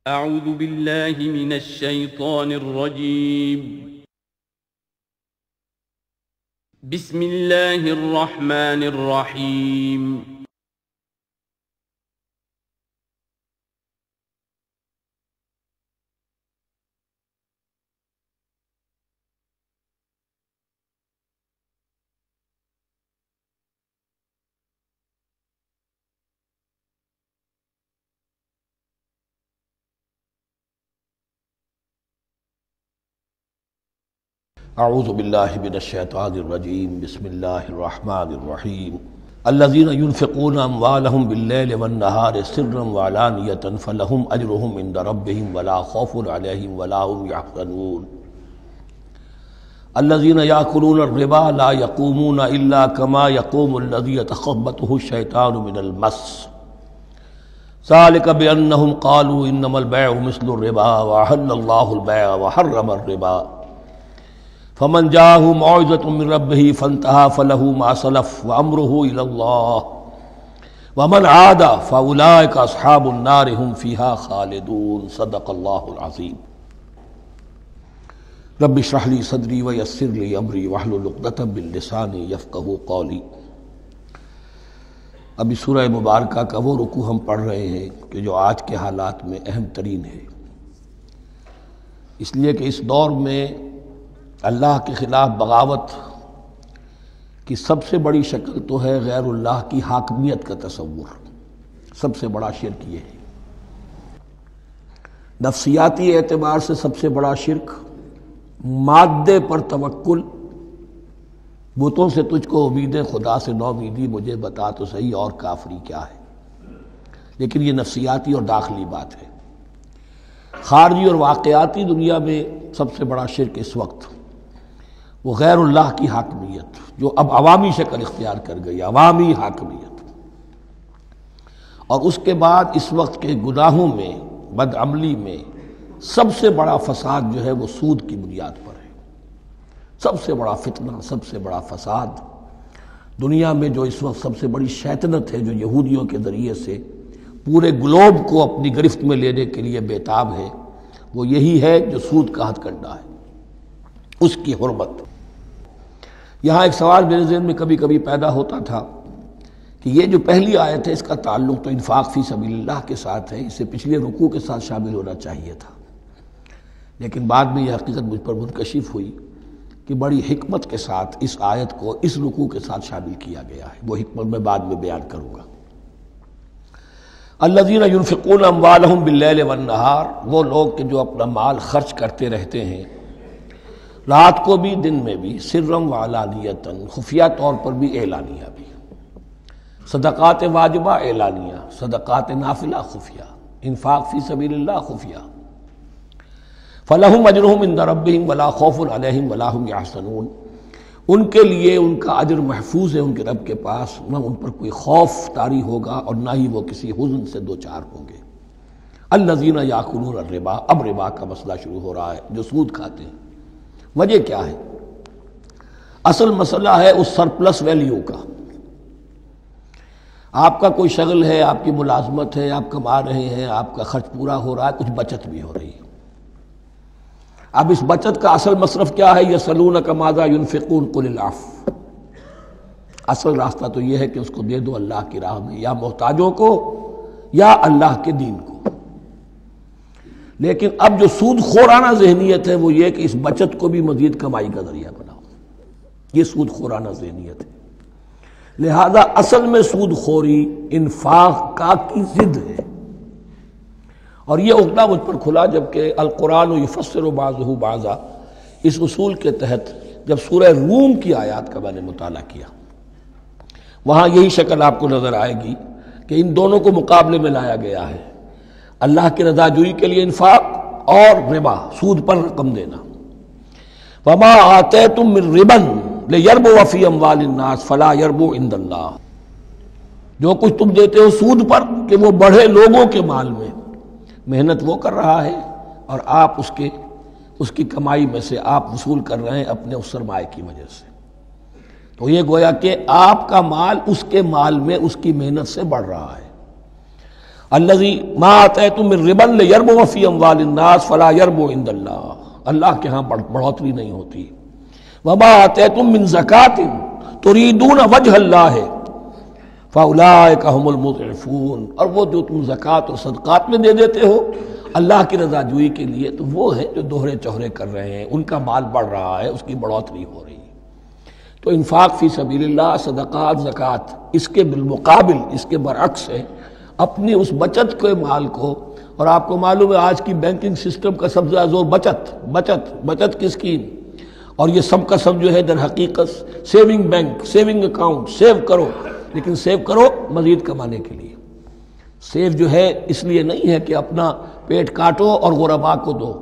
اعوذ باللہ من الشیطان الرجیم بسم اللہ الرحمن الرحیم اعوذ باللہ من الشیطان الرجیم بسم اللہ الرحمن الرحیم الذین ينفقون اموالهم باللیل والنہار سرا وعلانیۃ فلہم اجرہم عند ربہم ولا خوف علیہم ولا هم یحزنون الذین یأکلون الربا لا یقومون الا کما یقوم الذی یتخبطہ الشیطان من المس ذلک بأنہم قالوا انما البیع مثل الربا وأحل اللہ البیع وحرم الربا فمن جاءه موعظة من ربه فانتهى فله ما سلف وأمره إلى الله ومن عاد فأولئك أصحاب النار هم فيها خالدون صدق الله العظيم رب اشرح لي صدري ويسر لي أمري واحلل عقدة من لساني يفقهوا قولي۔ ابھی سورہ مبارکہ کا وہ رکوع ہم پڑھ رہے ہیں کہ جو آج کے حالات میں اہم ترین ہے، اس لیے کہ اس دور میں اللہ کے خلاف بغاوت کی سب سے بڑی شکل تو ہے غیر اللہ کی حاکمیت کا تصور۔ سب سے بڑا شرک یہ ہے، نفسیاتی اعتبار سے سب سے بڑا شرک، مادے پر توکل، بتوں سے تجھ کو امید خدا سے نو امیدی، مجھے بتا تو صحیح اور کافری کیا ہے۔ لیکن یہ نفسیاتی اور داخلی بات ہے۔ خارجی اور واقعاتی دنیا میں سب سے بڑا شرک اس وقت وہ غیر اللہ کی حاکمیت، جو اب عوامی شکل اختیار کر گئی، عوامی حاکمیت۔ اور اس کے بعد اس وقت کے گناہوں میں، بدعملی میں سب سے بڑا فساد جو ہے وہ سود کی بنیاد پر ہے۔ سب سے بڑا فتنہ، سب سے بڑا فساد دنیا میں جو اس وقت سب سے بڑی شیطنت ہے، جو یہودیوں کے ذریعے سے پورے گلوب کو اپنی گرفت میں لینے کے لیے بےتاب ہے، وہ یہی ہے جو سود کا ہتھ کنڈا ہے، اس کی حرمت۔ یہاں ایک سوال میرے ذہن میں کبھی کبھی پیدا ہوتا تھا کہ یہ جو پہلی آیت ہے اس کا تعلق تو انفاق فی سبیل اللہ کے ساتھ ہے، اسے پچھلے رکوع کے ساتھ شامل ہونا چاہیے تھا، لیکن بعد میں یہ حقیقت مجھ پر منکشف ہوئی کہ بڑی حکمت کے ساتھ اس آیت کو اس رکوع کے ساتھ شامل کیا گیا ہے۔ وہ حکمت میں بعد میں بیان کروں گا۔ الذین ينفقون اموالهم باللیل والنہار، وہ لوگ کہ جو اپنا مال خرچ کرتے رہتے ہیں رات کو بھی دن میں بھی، سرم وعلانیتاً، خفیہ طور پر بھی اعلانیہ بھی، صدقات واجبہ اعلانیہ، صدقات نافلہ خفیہ، انفاق فی سبیل اللہ خفیہ، فلہم اجرہم عند ربہم ولا خوف علیہم ولا هم یحزنون، ان کے لیے ان کا اجر محفوظ ہے ان کے رب کے پاس، نہ ان پر کوئی خوف طاری ہوگا اور نہ ہی وہ کسی حزن سے دوچار ہوں گے۔ الذین یاکلون الربا، اب ربا کا مسئلہ شروع ہو رہا ہے، جو سود کھاتے ہیں۔ وجہ کیا ہے؟ اصل مسئلہ ہے اس سرپلس ویلیو کا۔ آپ کا کوئی شغل ہے، آپ کی ملازمت ہے، آپ کما رہے ہیں، آپ کا خرچ پورا ہو رہا ہے، کچھ بچت بھی ہو رہی ہے۔ اب اس بچت کا اصل مصرف کیا ہے؟ یسألونک ماذا ینفقون قل العفو۔ اصل راستہ تو یہ ہے کہ اس کو دے دو اللہ کی راہ میں، یا محتاجوں کو یا اللہ کے دین کو۔ لیکن اب جو سود خورانہ ذہنیت ہے وہ یہ کہ اس بچت کو بھی مزید کمائی کا ذریعہ بناؤ، یہ سود خورانہ ذہنیت ہے۔ لہذا اصل میں سود خوری انفاق کا کی ضد ہے، اور یہ عقدہ مجھ پر کھلا جبکہ القرآن یفسر بعضہ بعضا، اس اصول کے تحت جب سورہ روم کی آیات کا میں نے مطالعہ کیا، وہاں یہی شکل آپ کو نظر آئے گی کہ ان دونوں کو مقابلے میں لایا گیا ہے، اللہ کی رضا جوئی کے لیے انفاق اور ربا، سود پر رقم دینا۔ وما آتیتم من ربا لیربو فی اموال الناس فلا یربو عند اللہ، جو کچھ تم دیتے ہو سود پر کہ وہ بڑھے لوگوں کے مال میں، محنت وہ کر رہا ہے اور آپ اس کی کمائی میں سے آپ وصول کر رہے ہیں اپنے اس سرمایہ کی وجہ سے۔ تو یہ گویا کہ آپ کا مال اس کے مال میں اس کی محنت سے بڑھ رہا ہے۔ الذی ما آتیتم من ربا لیربو فی اموال الناس فلا یربو عند اللہ، اللہ کے ہاں بڑھوتری نہیں ہوتی. وما آتیتم من زکاۃ تریدون وجہ اللہ فاولئک هم المضعفون، اور وہ جو تم زکوٰۃ اور صدقات میں دے دیتے ہو اللہ کی رضا جوئی کے لیے، تو وہ ہیں جو دوہرے چوہرے کر رہے ہیں، ان کا مال بڑھ رہا ہے، اس کی بڑھوتری ہو رہی ہے. تو انفاق فی سبیل اللہ، صدقات، زکوٰۃ، اس کے بالمقابل، اس کے برعکس ہے اپنی اس بچت کے مال کو. اور آپ کو معلوم ہے آج کی بینکنگ سسٹم کا سب سے زیادہ زور بچت کی اسکیم، اور یہ سب کا سب جو ہے در حقیقت saving bank, saving account, save کرو، لیکن سیو کرو مزید کمانے کے لیے. سیو جو ہے اس لیے نہیں ہے کہ اپنا پیٹ کاٹو اور غرباء کو دو،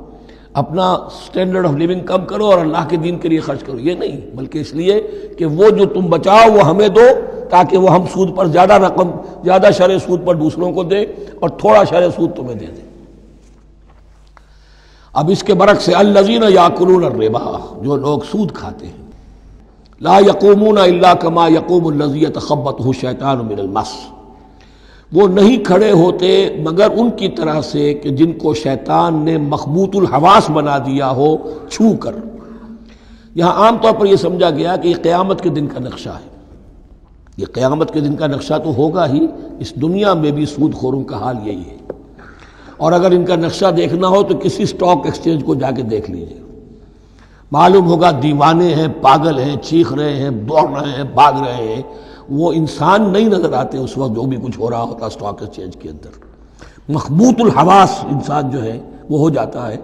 اپنا سٹینڈرڈ آف لیونگ کم کرو اور اللہ کے دین کے لیے خرچ کرو، یہ نہیں، بلکہ اس لیے کہ وہ جو تم بچاؤ وہ ہمیں دو، تاکہ وہ ہم سود پر زیادہ رقم، زیادہ شرح سود پر دوسروں کو دے اور تھوڑا شرح سود تمہیں دے دے. اب اس کے برعکس ہے الذین یاکلون الربا، جو لوگ سود کھاتے ہیں، لا یقومون الا کما یقوم الذی یتخبطہ الشیطان من المس، وہ نہیں کھڑے ہوتے مگر ان کی طرح سے کہ جن کو شیطان نے مخبوط الحواس بنا دیا ہو چھو کر. یہاں عام طور پر یہ سمجھا گیا کہ یہ قیامت کے دن کا نقشہ ہے. یہ قیامت کے دن کا نقشہ تو ہوگا ہی، اس دنیا میں بھی سود خوروں کا حال یہی ہے. اور اگر ان کا نقشہ دیکھنا ہو تو کسی سٹاک ایکسچینج کو جا کے دیکھ لیجئے، معلوم ہوگا دیوانے ہیں، پاگل ہیں، چیخ رہے ہیں، دوڑ رہے ہیں، بھاگ رہے ہیں. وہ انسان نہیں نظر آتے اس وقت جو بھی کچھ ہو رہا ہوتا سٹاک ایکسچینج کے اندر. مخبوط الحواس انسان جو ہے وہ ہو جاتا ہے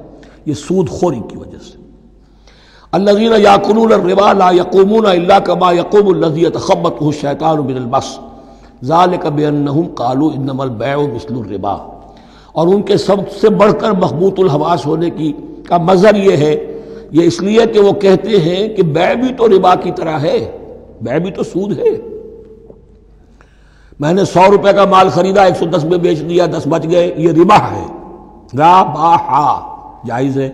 یہ سود خوری کی وجہ سے. الذین یاکلون الربا لا یقومون الا کما یقوم الذی یتخبطہ الشیطان من المس ذلک بانہم قالوا انما البیع مثل الربا. اور ان کے سب سے بڑھ کر مخبوط الحواس ہونے کا مظہر یہ ہے، یہ اس لیے کہ وہ کہتے ہیں کہ بیع بھی تو ربا کی طرح ہے، بیع بھی تو سود ہے. میں نے 100 روپے کا مال خریدا، 110 میں بیچ دیا، 10 بچ گئے، یہ ربا ہے، ربا جائز ہے.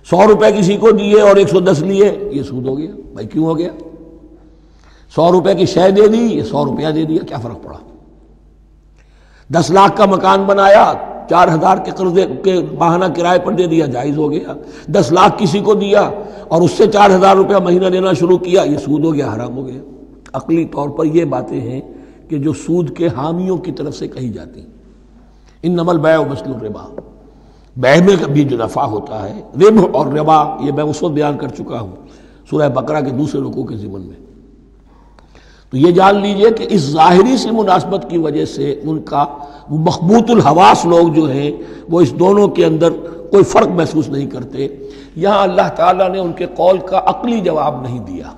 100 روپے کسی کو دیے اور 110 لیے، یہ سود ہو گیا. بھائی کیوں ہو گیا؟ 100 روپے کی شے دے دی، یہ 100 روپیہ دے دیا، کیا فرق پڑا؟ 10 لاکھ کا مکان بنایا، 4000 کے قرضے کے ماہانہ کرائے پر دے دیا، جائز ہو گیا. 10 لاکھ کسی کو دیا اور اس سے 4000 روپیہ مہینہ دینا شروع کیا، یہ سود ہو گیا، حرام ہو گیا. عقلی طور پر یہ باتیں ہیں کہ جو سود کے حامیوں کی طرف سے کہی جاتی ہیں. انما البیع مثل الربا، بیع میں بھی جو نفع ہوتا ہے، ربح اور ربا یہ میں اس وقت بیان کر چکا ہوں سورہ بقرہ کے دوسرے رکوع کے ضمن میں. تو یہ جان لیجئے کہ اس ظاہری سی مناسبت کی وجہ سے ان کا مخبوط الحواس لوگ جو ہیں وہ اس دونوں کے اندر کوئی فرق محسوس نہیں کرتے. یہاں اللہ تعالیٰ نے ان کے قول کا عقلی جواب نہیں دیا،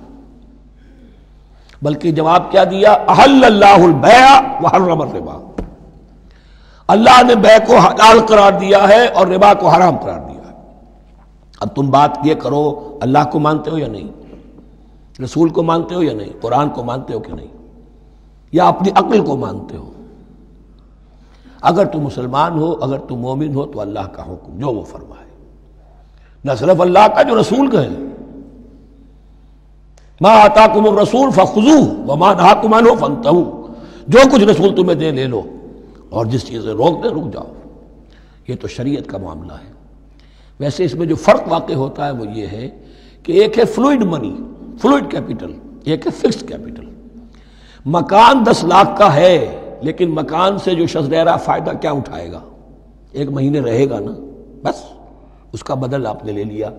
بلکہ جواب کیا دیا؟ احل اللہ البیع وحرم الربا. اللہ نے بیع کو حلال قرار دیا ہے اور ربا کو حرام قرار دیا ہے. اب تم بات یہ کرو، اللہ کو مانتے ہو یا نہیں؟ رسول کو مانتے ہو یا نہیں؟ قرآن کو مانتے ہو کہ نہیں؟ یا اپنی عقل کو مانتے ہو؟ اگر تم مسلمان ہو، اگر تم مومن ہو تو اللہ کا حکم جو وہ فرمائے، نہ صرف اللہ کا، جو رسول کا ہے. ما آتاکم الرسول فخذوہ وما نہاکم عنہ فانتہوا، جو کچھ رسول تمہیں دے لے لو، اور جس چیز سے روک دے رک جاؤ. یہ تو شریعت کا معاملہ ہے. ویسے اس میں جو فرق واقع ہوتا ہے وہ یہ ہے کہ ایک ہے فلوئڈ منی، فلوئڈ کیپٹل، ایک ہے فکسڈ کیپٹل. مکان 10 لاکھ کا ہے، لیکن مکان سے جو شخص رہ رہا فائدہ کیا اٹھائے گا؟ 1 مہینے رہے گا نا، بس اس کا بدل آپ نے لے لیا.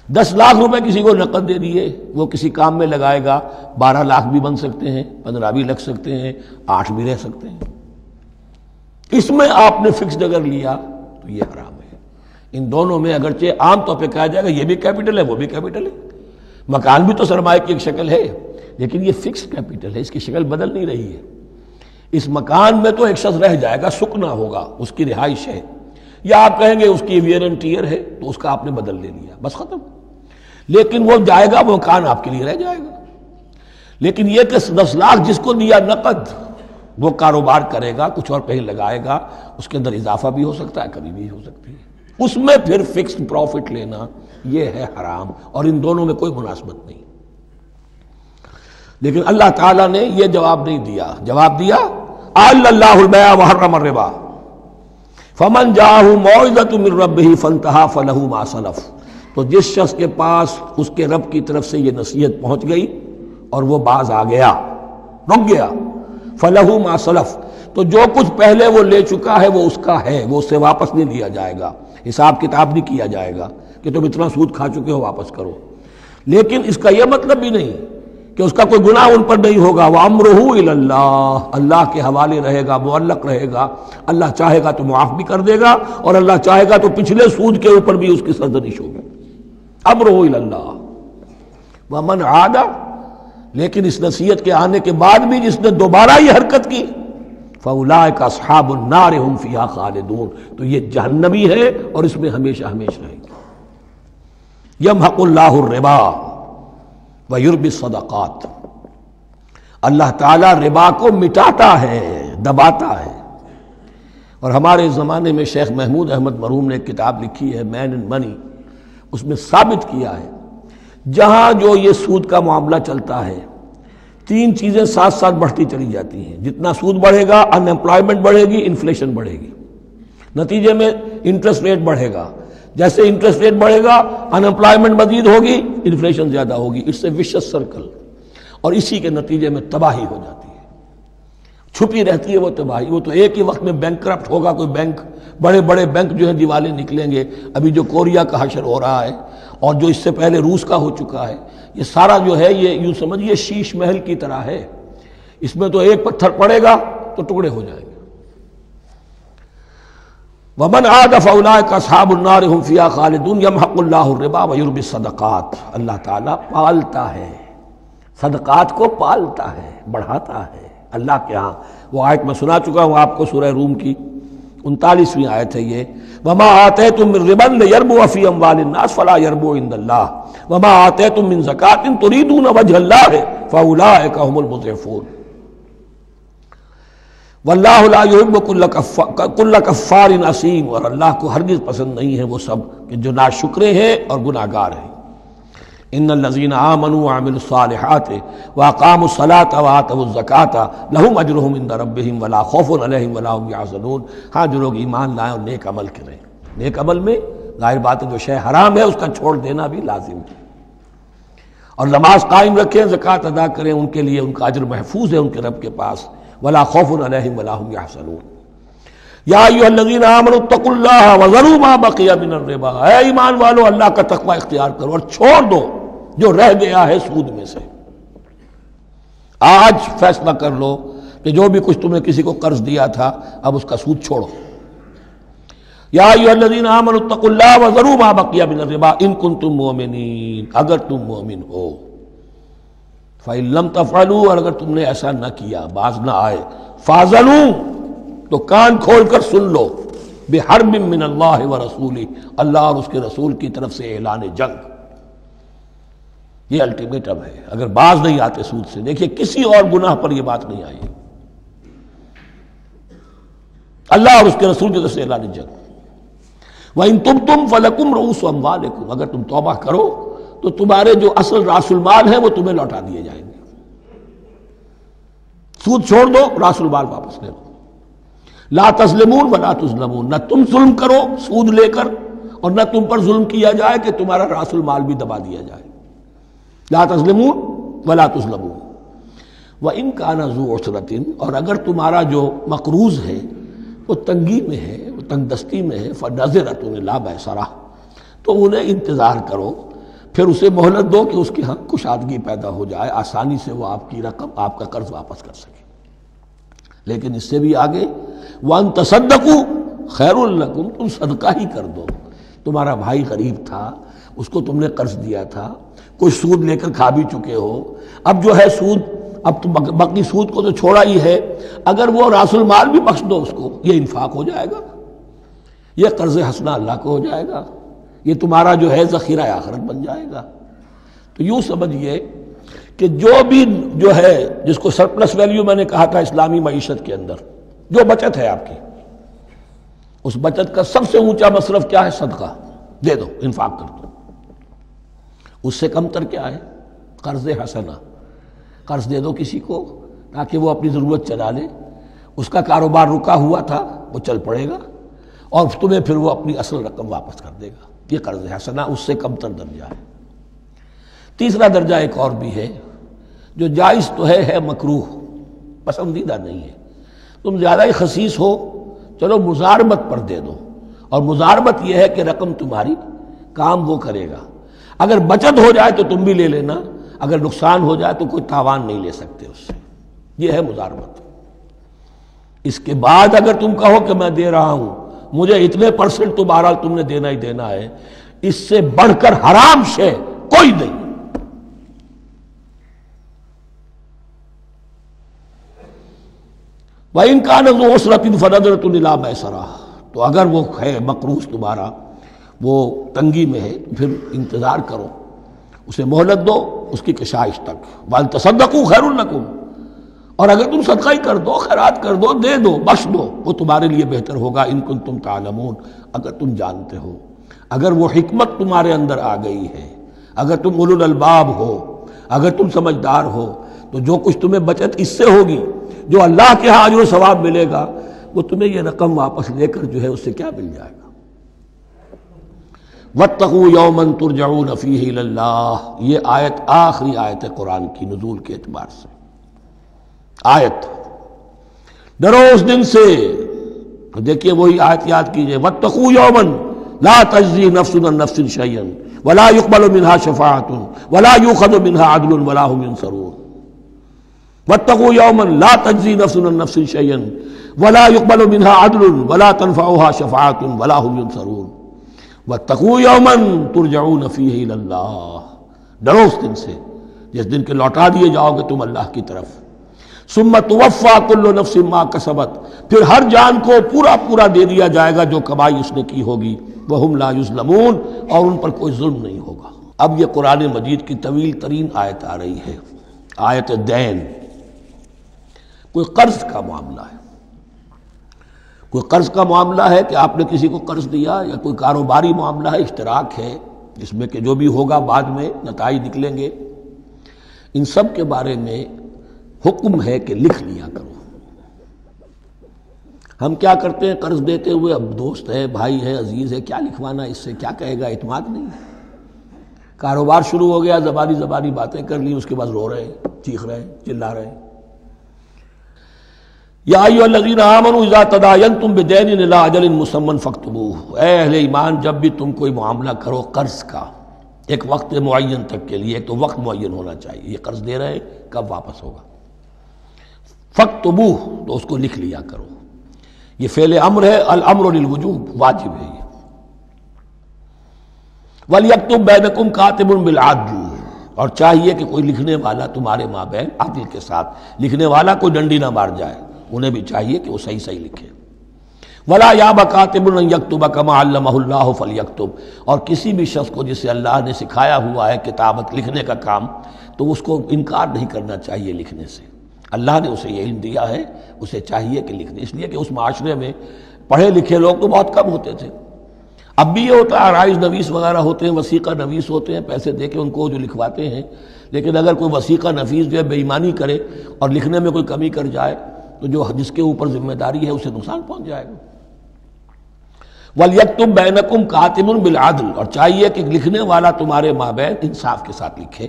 10 لاکھ روپے کسی کو نقد دے دیے، وہ کسی کام میں لگائے گا، 12 لاکھ بھی بن سکتے ہیں، 15 بھی لگ سکتے ہیں، 8 بھی رہ سکتے ہیں. اس میں آپ نے فکسڈ اگر لیا تو یہ حرام ہے. ان دونوں میں اگرچہ عام طور پہ کہا جائے گا یہ بھی کیپٹل ہے وہ بھی کیپٹل ہے، مکان بھی تو سرمایہ کی ایک شکل ہے، لیکن یہ فکسڈ کیپٹل ہے، اس کی شکل بدل نہیں رہی ہے. اس مکان میں تو ایک شخص رہ جائے گا، سکنا ہوگا، اس کی رہائش ہے، یا آپ کہیں گے اس کی ویئر اینڈ ٹیئر ہے تو اس کا آپ نے بدل لے لیا، بس ختم. لیکن وہ جائے گا، وہ مکان آپ کے لیے رہ جائے گا. لیکن یہ کہ 10 لاکھ جس کو دیا نقد، وہ کاروبار کرے گا، کچھ اور کہیں لگائے گا، اس کے اندر اضافہ بھی ہو سکتا ہے، کمی بھی ہو سکتی ہے. اس میں پھر فکسڈ پروفٹ لینا یہ ہے حرام، اور ان دونوں میں کوئی مناسبت نہیں. لیکن اللہ تعالیٰ نے یہ جواب نہیں دیا. جواب دیا احل اللہ البیع وحرم الربا فمن جاءہ موعظۃ من ربہ فانتہی فلہ ما سلف، تو جس شخص کے پاس اس کے رب کی طرف سے یہ نصیحت پہنچ گئی اور وہ باز آ گیا، رک گیا، فلہ ما سلف، تو جو کچھ پہلے وہ لے چکا ہے وہ اس کا ہے، وہ اس سے واپس نہیں لیا جائے گا، حساب کتاب نہیں کیا جائے گا کہ تم اتنا سود کھا چکے ہو واپس کرو۔ لیکن اس کا یہ مطلب بھی نہیں کہ اس کا کوئی گناہ ان پر نہیں ہوگا، وَأَمْرُهُ إِلَى اللَّهِ، اللہ کے حوالے رہے گا، معلق رہے گا، اللہ چاہے گا تو معاف بھی کر دے گا اور اللہ چاہے گا تو پچھلے سود کے اوپر بھی اس کی سرزنش ہوگی۔ أَمْرُهُ إِلَى اللَّهِ وَمَنْ عَادَ، لیکن اس نصیحت کے آنے کے بعد بھی جس نے دوبارہ یہ حرکت کی فَأُولَٰئِكَ أَصْحَابُ النَّارِ هُمْ فِيهَا خَالِدُونَ، تو یہ جہنمی ہے اور اس میں ہمیشہ ہمیشہ رہیں گے۔ یمحق اللہ الربا ویربی الصدقات، اللہ تعالیٰ ربا کو مٹاتا ہے، دباتا ہے۔ اور ہمارے زمانے میں شیخ محمود احمد مرحوم نے ایک کتاب لکھی ہے مین اینڈ منی، اس میں ثابت کیا ہے جہاں جو یہ سود کا معاملہ چلتا ہے تین چیزیں ساتھ ساتھ بڑھتی چلی جاتی ہیں، جتنا سود بڑھے گا ان امپلائمنٹ بڑھے گی، انفلیشن بڑھے گی، نتیجے میں انٹرسٹ ریٹ بڑھے گا، جیسے انٹرسٹ ریٹ بڑھے گا ان امپلائمنٹ مزید ہوگی، انفلیشن زیادہ ہوگی، اٹس اے ویشس سرکل، اور اسی کے نتیجے میں تباہی ہو جاتی ہے، چھپی رہتی ہے وہ تباہی۔ وہ تو ایک ہی وقت میں بینک کرپٹ ہوگا، کوئی بینک، بڑے بڑے بینک جو ہیں دیوالے نکلیں گے، ابھی جو کوریا کا حشر ہو رہا ہے اور جو اس سے پہلے روس کا ہو چکا ہے، یہ سارا جو ہے یہ یوں سمجھیے شیش محل کی طرح ہے، اس میں تو ایک پتھر پڑے گا تو ٹکڑے ہو جائیں گے۔ وَمَنْ عَادَ فَأُولَٰئِكَ أَصْحَابُ النَّارِ هُمْ فِيهَا خَالِدُونَ يَمْحَقُ اللَّهُ الرِّبَا وَيُرْبِي الصَّدَقَاتِ، اللہ تعالیٰ پالتا ہے، صدقات کو پالتا ہے، بڑھاتا ہے اللہ کے ہاں۔ وہ آیت میں سنا چکا ہوں آپ کو، سورہ روم کی 39ویں آیت ہے یہ، وَمَا آتَيْتُم مِّن رِّبًا لِّيَرْبُوَ فِي أَمْوَالِ النَّاسِ فَلَا يَرْبُو عِندَ اللَّهِ وَمَا آتَيْتُم مِّن زَكَاةٍ تُرِيدُونَ وَجْهَ اللَّهِ فَأُولَٰئِكَ هُمُ الْمُضْعِفُونَ واللہ لا یحب کل کفار اثیم، اور اللہ کو ہرگز پسند نہیں ہے وہ سب کہ جو ناشکرے ہیں اور گناہ گار ہیں۔ ان الذین آمنوا وعملوا الصالحات واقاموا الصلاة وآتوا الزکاة لہم اجرہم عند ربہم ولا خوف علیہم ولا هم یحزنون، ہاں جو لوگ ایمان لائیں اور نیک عمل کریں، نیک عمل میں ظاہر بات ہے جو شے حرام ہے اس کا چھوڑ دینا بھی لازم ہے، اور نماز قائم رکھیں، زکوٰۃ ادا کریں، ان کے لیے ان کا اجر محفوظ ہے ان کے رب کے پاس، ولا خوف علیہم ولا هم یحزنون۔ یا ایھا الذین آمنوا اتقوا اللہ وذروا ما بقی من الربا، اے ایمان والو اللہ کا تقوی اختیار کرو اور چھوڑ دو جو رہ گیا ہے سود میں سے۔ آج فیصلہ کر لو کہ جو بھی کچھ تم نے کسی کو قرض دیا تھا اب اس کا سود چھوڑو۔ یا ایھا الذین آمنوا اتقوا اللہ وذروا ما بقی من الربا ان کنتم مؤمنین، اگر تم مومن ہو۔ فَإِن لَمْ تَفْعَلُوا، اور اگر تم نے ایسا نہ کیا، باز نہ آئے، فَاذَنُوا، تو کان کھول کر سن لو، بِحَرْبٍ مِّنَ اللَّهِ وَرَسُولِهِ، اللہ اور اس کے رسول کی طرف سے اعلان جنگ، یہ الٹیمیٹم ہے اگر باز نہیں آتے سود سے۔ دیکھیے کسی اور گناہ پر یہ بات نہیں آئی، اللہ اور اس کے رسول کی طرف سے اعلان جنگ۔ وَإِن تُبْتُمْ فَلَكُمْ رُءُوسُ أَمْوَالِكُمْ، اگر تم توبہ کرو تو تمہارے جو اصل راس المال ہیں وہ تمہیں لوٹا دیے جائیں گے۔ سود چھوڑ دو، راس المال واپس لے لو۔ لا تظلمون ولا تظلمون، نہ تم ظلم کرو سود لے کر اور نہ تم پر ظلم کیا جائے کہ تمہارا راس المال بھی دبا دیا جائے۔ لا تظلمون ولا تظلمون۔ وَإِن كَانَ ذُو عُسْرَةٍ، اور اگر تمہارا جو مقروض ہے وہ تنگی میں ہے، وہ تنگ دستی میں ہے، فَنَظِرَةٌ إِلَىٰ مَيْسَرَةٍ، تو انہیں انتظار کرو، پھر اسے مہلت دو کہ اس کے ہاں کشادگی پیدا ہو جائے، آسانی سے وہ آپ کی رقم، آپ کا قرض واپس کر سکے۔ لیکن اس سے بھی آگے وَأَن تَصَدَّقُوا خَيْرٌ لَكُمْ، تم صدقہ ہی کر دو۔ تمہارا بھائی غریب تھا، اس کو تم نے قرض دیا تھا، کچھ سود لے کر کھا بھی چکے ہو، اب جو ہے سود، اب تو باقی سود کو تو چھوڑا ہی ہے، اگر وہ راس المال بھی بخش دو اس کو، یہ انفاق ہو جائے گا، یہ قرض حسنہ اللہ کو ہو جائے گا، یہ تمہارا جو ہے ذخیرہ آخرت بن جائے گا۔ تو یوں سمجھیے کہ جو بھی جو ہے جس کو سرپلس ویلیو میں نے کہا تھا اسلامی معیشت کے اندر، جو بچت ہے آپ کی، اس بچت کا سب سے اونچا مصرف کیا ہے؟ صدقہ دے دو، انفاق کر دو۔ اس سے کم تر کیا ہے؟ قرض حسنہ، قرض دے دو کسی کو تاکہ وہ اپنی ضرورت چلا لے، اس کا کاروبار رکا ہوا تھا وہ چل پڑے گا اور تمہیں پھر وہ اپنی اصل رقم واپس کر دے گا. یہ قرض حسنہ اس سے کم تر درجہ ہے. تیسرا درجہ ایک اور بھی ہے جو جائز تو ہے مکروہ، پسندیدہ نہیں ہے. تم زیادہ ہی خسیس ہو، چلو مزاربت پر دے دو، اور مزاربت یہ ہے کہ رقم تمہاری کام وہ کرے گا. اگر بچت ہو جائے تو تم بھی لے لینا، اگر نقصان ہو جائے تو کوئی تاوان نہیں لے سکتے اس سے. یہ ہے مزاربت. اس کے بعد اگر تم کہو کہ میں دے رہا ہوں، مجھے اتنے % تو بہرحال تم نے دینا ہی دینا ہے، اس سے بڑھ کر حرام شے کوئی نہیں. وَإِنْ كَانَ ذُو عُسْرَةٍ فَنَظِرَةٌ إِلَىٰ مَيْسَرَةٍ، تو اگر وہ ہے مقروض تمہارا وہ تنگی میں ہے پھر انتظار کرو، اسے مہلت دو اس کی کشائش تک. وَأَن تَصَدَّقُوا خَيْرٌ لَكُمْ، اور اگر تم صدقہ ہی کر دو، خیرات کر دو، دے دو، بخش دو، وہ تمہارے لیے بہتر ہوگا. ان کنتم تعلمون، اگر تم جانتے ہو، اگر وہ حکمت تمہارے اندر آ گئی ہے، اگر تم اولو الالباب ہو، اگر تم سمجھدار ہو، تو جو کچھ تمہیں بچت اس سے ہوگی، جو اللہ کے ہاں اجر و ثواب ملے گا، وہ تمہیں یہ رقم واپس لے کر جو ہے اس سے کیا مل جائے گا. وَاتَّقُوا يَوْمًا تُرْجَعُونَ فِيهِ إِلَى اللَّهِ، یہ آیت آخری آیت ہے قرآن کی نزول کے اعتبار سے. آیت ڈرو اس دن سے. دیکھیے وہی آیت یاد کیجئے، وَاتَّقُوا يَوْمًا لَا تَجْزِي نَفْسٌ عَن نَفْسٍ شَيْئًا وَلَا يُقْبَلُ مِنْهَا شَفَاعَةٌ وَلَا يُؤْخَذُ مِنْهَا عَدْلٌ وَلَا هُمْ يُنصَرُونَ. وَاتَّقُوا يَوْمًا لَا تَجْزِي نَفْسٌ عَن نَفْسٍ شَيْئًا وَلَا يُقْبَلُ مِنْهَا عَدْلٌ وَلَا تَنفَعُهَا شَفَاعَةٌ وَلَا هُمْ يُنصَرُونَ. وَاتَّقُوا يَوْمًا تُرْجَعُونَ فِيهِ إِلَى اللَّهِ، ڈرو اس دن سے جس دن کے لوٹا دیے جاؤ گے تم اللہ کی طرف. ثم توفى كل نفس ما كسبت، پھر ہر جان کو پورا پورا دے دیا جائے گا جو کمائی اس نے کی ہوگی. وهم لا يظلمون، اور ان پر کوئی ظلم نہیں ہوگا. اب یہ قرآن مجید کی طویل ترین آیت آ رہی ہے، آیت دین. کوئی قرض کا معاملہ ہے، کوئی قرض کا معاملہ ہے کہ آپ نے کسی کو قرض دیا، یا کوئی کاروباری معاملہ ہے، اشتراک ہے جس میں کہ جو بھی ہوگا بعد میں نتائج نکلیں گے. ان سب کے بارے میں حکم ہے کہ لکھ لیا کرو. ہم کیا کرتے ہیں قرض دیتے ہوئے، اب دوست ہے، بھائی ہے، عزیز ہے، کیا لکھوانا، اس سے کیا کہے گا، اعتماد نہیں ہے. کاروبار شروع ہو گیا، زبانی باتیں کر لی، اس کے بعد رو رہے ہیں، چیخ رہے ہیں، چلا رہے ہیں. یا ایھا الذین آمنوا اذا تداینتم بدین الی اجل مسمى فاکتبوہ، اے اہل ایمان جب بھی تم کوئی معاملہ کرو قرض کا ایک وقت معین تک کے لیے، ایک تو وقت معین ہونا چاہیے، یہ قرض دے رہے ہیں کب واپس ہوگا. فاکتبوہ، تو اس کو لکھ لیا کرو. یہ فعل امر ہے، الامر للوجوب، واجب ہے یہ. وَلْيَكْتُبْ بَيْنَكُمْ كَاتِبٌ بِالْعَدْلِ، اور چاہیے کہ کوئی لکھنے والا تمہارے مابین عدل کے ساتھ، لکھنے والا کوئی ڈنڈی نہ مار جائے، انہیں بھی چاہیے کہ وہ صحیح صحیح لکھے. وَلَا يَأْبَ كَاتِبٌ أَن يَكْتُبَ كَمَا عَلَّمَهُ اللَّهُ فَلْيَكْتُبْ، اور کسی بھی شخص کو جسے اللہ نے سکھایا ہوا ہے کتابت لکھنے کا کام، تو اس کو انکار نہیں کرنا چاہیے لکھنے سے. اللہ نے اسے یہ علم دیا ہے، اسے چاہیے کہ لکھنے، اس لیے کہ اس معاشرے میں پڑھے لکھے لوگ تو بہت کم ہوتے تھے. اب بھی یہ ہوتا ہے، عرائض نویس وغیرہ ہوتے ہیں، وثیقہ نویس ہوتے ہیں، پیسے دے کے ان کو جو لکھواتے ہیں. لیکن اگر کوئی وثیقہ نویس جو ہے بے ایمانی کرے اور لکھنے میں کوئی کمی کر جائے تو جو جس کے اوپر ذمہ داری ہے اسے نقصان پہنچ جائے گا. وَلْيَكْتُبْ بَيْنَكُمْ كَاتِبٌ بِالْعَدْلِ، اور چاہیے کہ لکھنے والا تمہارے مابین انصاف کے ساتھ لکھے.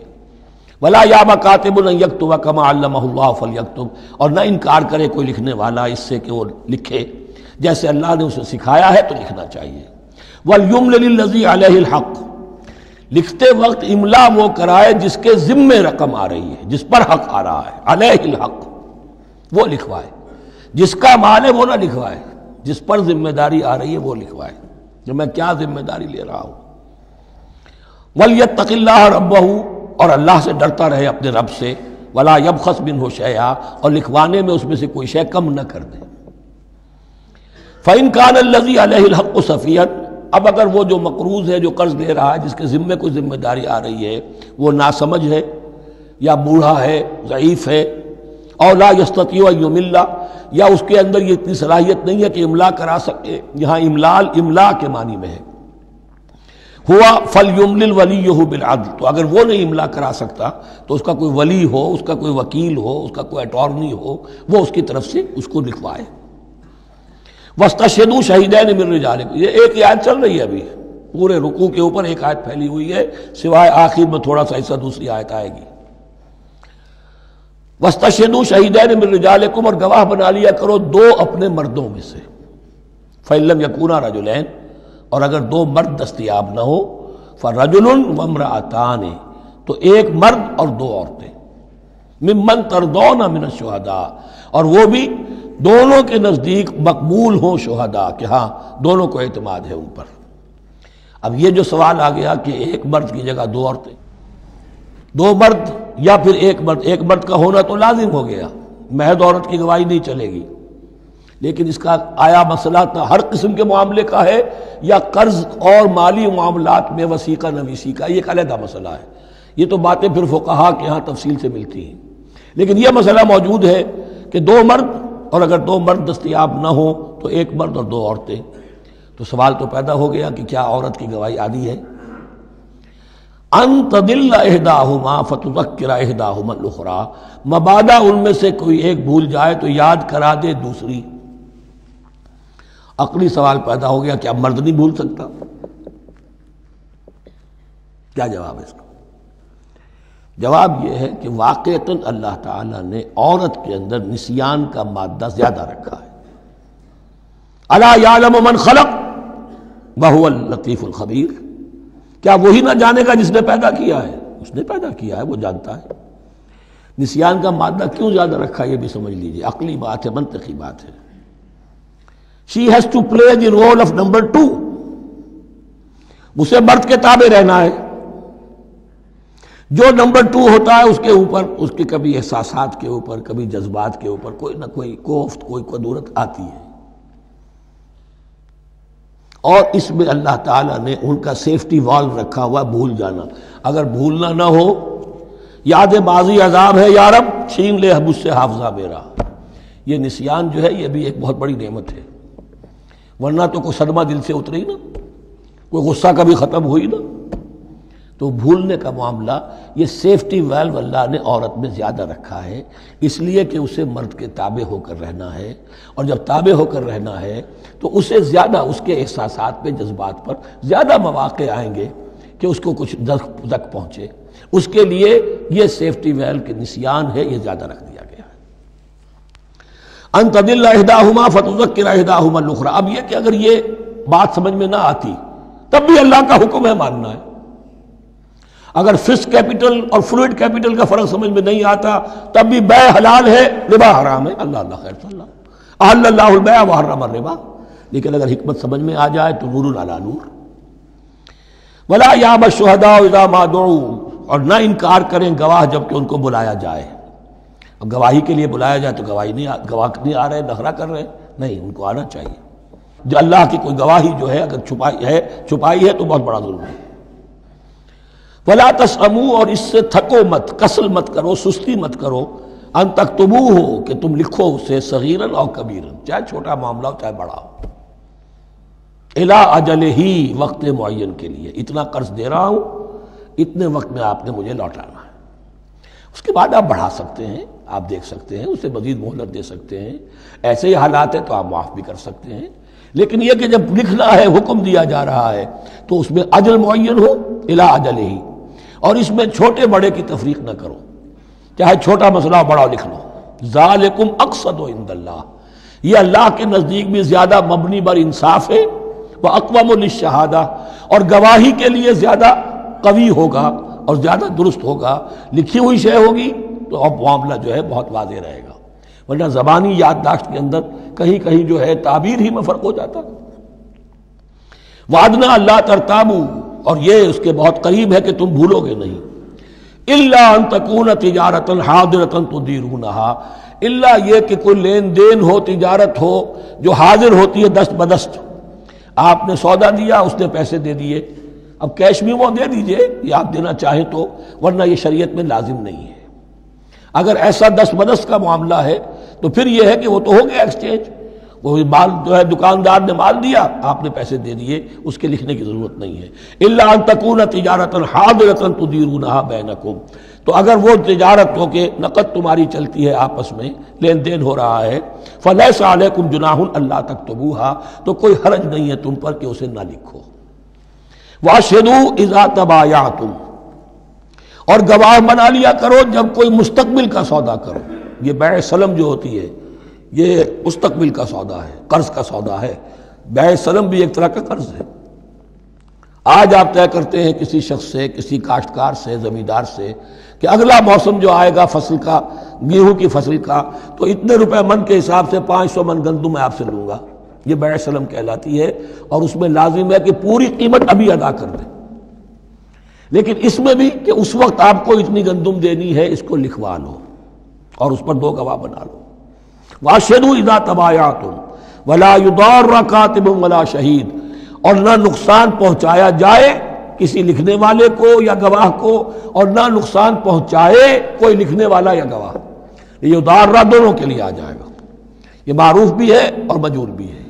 وَلَا يَأْبَ كَاتِبٌ أَن يَكْتُبَ كَمَا عَلَّمَهُ اللَّهُ فَلْيَكْتُبْ، اور نہ انکار کرے کوئی لکھنے والا اس سے کہ وہ لکھے جیسے اللہ نے اسے سکھایا ہے تو لکھنا چاہیے. وَلْيُمْلِلِ الَّذِي عَلَيْهِ الْحَقُّ، لکھتے وقت املا وہ کرائے جس کے ذمے رقم آ رہی ہے، جس پر حق آ رہا ہے. علیہ الحق، وہ لکھوائے. جس کا مال ہے وہ نہ لکھوائے، جس پر ذمہ داری آ رہی ہے وہ لکھوائے، جو میں کیا ذمہ داری لے رہا ہوں. وَلْيَتَّقِ اللَّهَ رَبَّهُ، اور اللہ سے ڈرتا رہے اپنے رب سے. وَلَا يَبْخَسْ مِنْهُ شَيْئًا، اور لکھوانے میں اس میں سے کوئی شے کم نہ کر دے. فَإِنْ كَانَ الَّذِي عَلَيْهِ الْحَقُّ سَفِيهًا، اب اگر وہ جو مقروض ہے، جو قرض لے رہا ہے، جس کے ذمے کوئی ذمہ داری آ رہی ہے، وہ ناسمجھ ہے یا بوڑھا ہے، ضعیف ہے، اور لا یستطیع ان یملا، یا اس کے اندر یہ اتنی صلاحیت نہیں ہے کہ املا کرا سکے، یہاں املا کے معنی میں ہے. ہوا فلیملل ولیہ بالعدل، تو اگر وہ نہیں املا کرا سکتا تو اس کا کوئی ولی ہو، اس کا کوئی وکیل ہو، اس کا کوئی اٹارنی ہو، وہ اس کی طرف سے اس کو لکھوائے۔ واستشہدوا شہیدین من رجالکم، یہ ایک آیت چل رہی ہے ابھی، پورے رکوع کے اوپر ایک آیت پھیلی ہوئی ہے، سوائے آخر میں تھوڑا سا حصہ دوسری آیت آئے گی۔ واستشہدوا شہیدین من رجالکم، اور گواہ بنا لیا کرو دو اپنے مردوں میں سے، فإن لم یکونا رجلین، اور اگر دو مرد دستیاب نہ ہو، فرجل وامرأتان، تو ایک مرد اور دو عورتیں، ممن ترضون من الشہداء، اور وہ بھی دونوں کے نزدیک مقبول ہوں شہداء، کہ ہاں دونوں کو اعتماد ہے ان پر۔ اب یہ جو سوال آ گیا کہ ایک مرد کی جگہ دو عورتیں، دو مرد یا پھر ایک مرد کا ہونا تو لازم ہو گیا، محض عورت کی گواہی نہیں چلے گی، لیکن اس کا آیا مسئلہ ہر قسم کے معاملے کا ہے یا قرض اور مالی معاملات میں وثیقہ نویسی کا، یہ ایک علیحدہ مسئلہ ہے، یہ تو باتیں پھر فقہا کے ہاں تفصیل سے ملتی ہیں، لیکن یہ مسئلہ موجود ہے کہ دو مرد، اور اگر دو مرد دستیاب نہ ہو تو ایک مرد اور دو عورتیں، تو سوال تو پیدا ہو گیا کہ کیا عورت کی گواہی عادی ہے؟ ان تضل احداہما فتذکر احداہما الاخری، مبادا ان میں سے کوئی ایک بھول جائے تو یاد کرا دے دوسری۔ عقلی سوال پیدا ہو گیا، کیا مرد نہیں بھول سکتا؟ کیا جواب ہے اس کا؟ جواب یہ ہے کہ واقعتاً اللہ تعالیٰ نے عورت کے اندر نسیان کا مادہ زیادہ رکھا ہے۔ الا یعلم من خلق وہو اللطیف الخبیر، کیا وہی نہ جانے گا جس نے پیدا کیا ہے؟ اس نے پیدا کیا ہے، وہ جانتا ہے۔ نسیان کا مادہ کیوں زیادہ رکھا یہ بھی سمجھ لیجیے، عقلی بات ہے، منطقی بات ہے۔ She has to play the role of number 2، اسے مرد کے تابع رہنا ہے، جو نمبر 2 ہوتا ہے اس کے اوپر اس کے کبھی احساسات کے اوپر، کبھی جذبات کے اوپر کوئی نہ کوئی کوفت، کوئی قدورت آتی ہے، اور اس میں اللہ تعالیٰ نے ان کا سیفٹی والو رکھا ہوا، بھول جانا، اگر بھولنا نہ ہو، یاد ماضی عذاب ہے یا رب چھین لے مجھ سے حافظہ میرا، یہ نسیان جو ہے یہ بھی ایک بہت بڑی نعمت ہے، ورنہ تو کوئی صدمہ دل سے اتری نا، کوئی غصہ کبھی ختم ہوئی نا، تو بھولنے کا معاملہ یہ سیفٹی ویلو اللہ نے عورت میں زیادہ رکھا ہے، اس لیے کہ اسے مرد کے تابع ہو کر رہنا ہے، اور جب تابع ہو کر رہنا ہے تو اسے زیادہ اس کے احساسات پہ، جذبات پر زیادہ مواقع آئیں گے کہ اس کو کچھ زک پہنچے، اس کے لیے یہ سیفٹی ویلو کے نسیان ہے، یہ زیادہ رکھ دیا گیا ہے۔ ان تضل احداہما فتذکر احداہما الاخری، اب یہ کہ اگر یہ بات سمجھ میں نہ آتی تب بھی اللہ کا حکم ہے ماننا ہے، اگر فسک کیپٹل اور فلوئڈ کیپٹل کا فرق سمجھ میں نہیں آتا تب بھی بیع حلال ہے، ربا حرام ہے، اللہ خیر صلی اللہ احل اللہ البیع وحرم الربا، لیکن اگر حکمت سمجھ میں آ جائے تو نور علی نور۔ ولا یاب الشہداء اذا ما دعوا، اور نہ انکار کریں گواہ جب کہ ان کو بلایا جائے، اب گواہی کے لیے بلایا جائے تو گواہ نہیں آ رہے، نخرہ کر رہے، نہیں، ان کو آنا چاہیے، جو اللہ کی کوئی گواہی جو ہے اگر چھپائی ہے تو بہت بڑا ظلم ہے۔ ولا تسأموا، اور اس سے تھکو مت، کسل مت کرو، سستی مت کرو، ان تکتبوہ، کہ تم لکھو اسے، صغیرا او کبیرا، چاہے چھوٹا معاملہ ہو چاہے بڑا ہو، الی اجلہ، وقت معین کے لیے، اتنا قرض دے رہا ہوں، اتنے وقت میں آپ نے مجھے لوٹانا ہے، اس کے بعد آپ بڑھا سکتے ہیں، آپ دیکھ سکتے ہیں، اسے مزید مہلت دے سکتے ہیں، ایسے ہی حالات ہیں تو آپ معاف بھی کر سکتے ہیں، لیکن یہ کہ جب لکھنا ہے، حکم دیا جا رہا ہے تو اس میں اجل معین ہو، الی اجلہ، اور اس میں چھوٹے بڑے کی تفریق نہ کرو، چاہے چھوٹا مسئلہ بڑا لکھ لو، ذالکم اقسط عند اللہ، یہ اللہ کے نزدیک بھی زیادہ مبنی بر انصاف ہے، واقوم للشہادہ، اور گواہی کے لیے زیادہ قوی ہوگا اور زیادہ درست ہوگا، لکھی ہوئی شے ہوگی تو اب معاملہ جو ہے بہت واضح رہے گا، ورنہ زبانی یادداشت کے اندر کہیں کہیں جو ہے تعبیر ہی میں فرق ہو جاتا۔ وعدنا اللہ ترتابو، اور یہ اس کے بہت قریب ہے کہ تم بھولو گے نہیں، الا ان تکون تجارتا حاضرتا تدیرونہا، الا یہ کہ کوئی لین دین ہو، تجارت ہو جو حاضر ہوتی ہے دست بدست، آپ نے سودا دیا، اس نے پیسے دے دیے، اب کیش بھی وہ دے دیجئے یا آپ دینا چاہیں تو، ورنہ یہ شریعت میں لازم نہیں ہے۔ اگر ایسا دست بدست کا معاملہ ہے تو پھر یہ ہے کہ وہ تو ہو گیا ایکسچینج، وہ مال جو ہے دکاندار نے مال دیا، آپ نے پیسے دے دیے، اس کے لکھنے کی ضرورت نہیں ہے۔ الا ان تکون تجارۃ حاضرۃ تدیرونھا بینکم، تو اگر وہ تجارت ہو کہ نقد تمہاری چلتی ہے، آپس میں لین دین ہو رہا ہے، فلیس علیکم جناح الا تکتبوھا، تو کوئی حرج نہیں ہے تم پر کہ اسے نہ لکھو۔ واشہدوا اذا تبایعتم، اور گواہ بنا لیا کرو جب کوئی مستقبل کا سودا کرو۔ یہ بیع سلم جو ہوتی ہے یہ مستقبل کا سودا ہے، قرض کا سودا ہے۔ بیع سلم بھی ایک طرح کا قرض ہے۔ آج آپ طے کرتے ہیں کسی شخص سے، کسی کاشتکار سے، زمیندار سے کہ اگلا موسم جو آئے گا فصل کا، گیہوں کی فصل کا، تو اتنے روپے من کے حساب سے 500 من گندم میں آپ سے لوں گا۔ یہ بیع سلم کہلاتی ہے، اور اس میں لازم ہے کہ پوری قیمت ابھی ادا کر دیں۔ لیکن اس میں بھی کہ اس وقت آپ کو اتنی گندم دینی ہے، اس کو لکھوا لو اور اس پر 2 گواہ بنا لو۔ واشہدوا اذا تبایعتم ولا یضار کاتب ولا شہید، اور نہ نقصان پہنچایا جائے کسی لکھنے والے کو یا گواہ کو، اور نہ نقصان پہنچائے کوئی لکھنے والا یا گواہ۔ یہ یضار دونوں کے لیے آ جائے گا، یہ معروف بھی ہے اور مجرور بھی ہے۔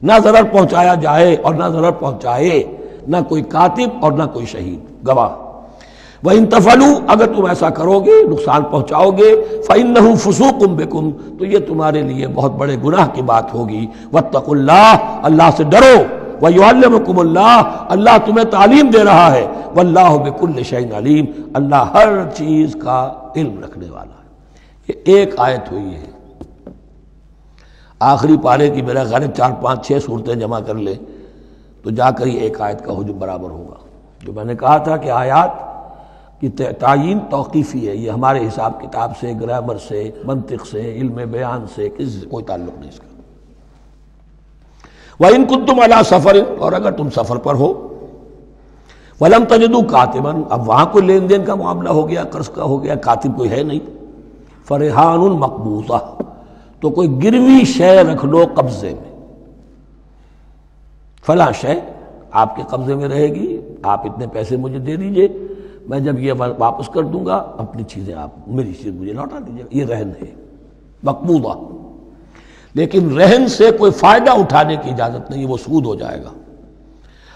نہ ضرر پہنچایا جائے اور نہ ضرر پہنچائے، نہ کوئی کاتب اور نہ کوئی شہید گواہ۔ وَإِن تَفْعَلُوا، اگر تم ایسا کرو گے، نقصان پہنچاؤ گے، فَإِنَّهُ فُسُوقٌ بِكُمْ، تو یہ تمہارے لیے بہت بڑے گناہ کی بات ہوگی۔ وَاتَّقُوا اللَّهَ، اللہ سے ڈرو، وَيُعَلِّمُكُمُ اللَّهُ، اللہ تمہیں تعلیم دے رہا ہے، وَاللَّهُ بِكُلِّ شَيْءٍ عَلِيمٌ، اللہ ہر چیز کا علم رکھنے والا ہے۔ یہ ایک آیت ہوئی ہے، آخری پارے کی میرا غیر 4 5 6 صورتیں جمع کر لیں تو جا کر یہ ایک آیت کا حجم برابر ہوگا۔ جو میں نے کہا تھا کہ آیات کی تعیین توقیفی ہے، یہ ہمارے حساب کتاب سے، گرامر سے، منطق سے، علم بیان سے کسی سے کوئی تعلق نہیں اس کا۔ وَإِن كُنتُمْ عَلَىٰ سَفَرٍ، اور اگر تم سفر پر ہو، وَلَمْ تَجِدُوا كَاتِبًا، اب وہاں کوئی لین دین کا معاملہ ہو گیا، قرض کا ہو گیا، کاتب کوئی ہے نہیں، فَرِحَانٌ مَقْبُوضَةٌ، تو کوئی گروی شے رکھ لو قبضے میں، فلاں شے آپ کے قبضے میں رہے گی، آپ اتنے پیسے مجھے دے دیجئے، میں جب یہ واپس کر دوں گا اپنی چیزیں آپ میری چیز مجھے لوٹا دیجیے۔ یہ رہن ہے مقبوضہ، لیکن رہن سے کوئی فائدہ اٹھانے کی اجازت نہیں، وہ سود ہو جائے گا۔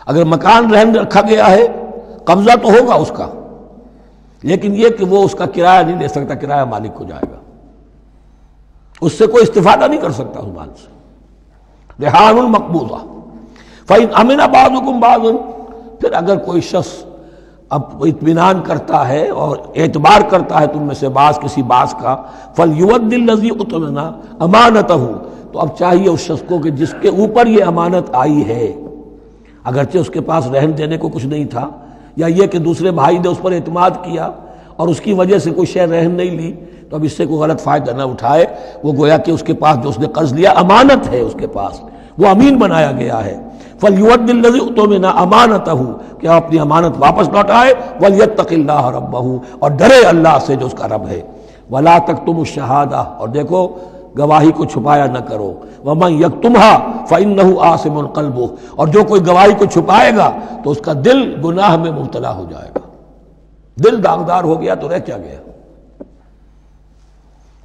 اگر مکان رہن رکھا گیا ہے، قبضہ تو ہوگا اس کا، لیکن یہ کہ وہ اس کا کرایہ نہیں لے سکتا، کرایہ مالک کو جائے گا، اس سے کوئی استفادہ نہیں کر سکتا اس مال سے۔ رہان مقبوضہ۔ فَإِنْ أَمِنَ بَعْضُكُمْ بَعْضًا، پھر اگر کوئی شخص اب اطمینان کرتا ہے اور اعتبار کرتا ہے تم میں سے بعض کسی بعض کا، فَلْيُؤَدِّ الَّذِي اؤْتُمِنَ أَمَانَتَهُ، تو اب چاہیے اس شخص کو کہ جس کے اوپر یہ امانت آئی ہے، اگرچہ اس کے پاس رہن دینے کو کچھ نہیں تھا، یا یہ کہ دوسرے بھائی نے اس پر اعتماد کیا اور اس کی وجہ سے کوئی شے رہن نہیں لی، تو اب اس سے کوئی غلط فائدہ نہ اٹھائے، وہ گویا کہ اس کے پاس جو اس نے قرض لیا امانت ہے، اس کے پاس وہ امین بنایا گیا ہے۔ فَلْيُؤَدِّ الَّذِي اؤْتُمِنَ أَمَانَتَهُ، کہ اپنی امانت واپس لوٹائے، وَلْيَتَّقِ اللَّهَ رَبَّهُ، اور ڈرے اللہ سے جو اس کا رب ہے۔ وَلَا تَكْتُمُوا الشَّهَادَةَ، اور دیکھو گواہی کو چھپایا نہ کرو، وَمَنْ يَكْتُمْهَا فَإِنَّهُ آثِمٌ قَلْبُهُ، اور جو کوئی گواہی کو چھپائے گا تو اس کا دل گناہ میں مبتلا ہو جائے گا، دل داغدار ہو گیا تو رہ کیا گیا۔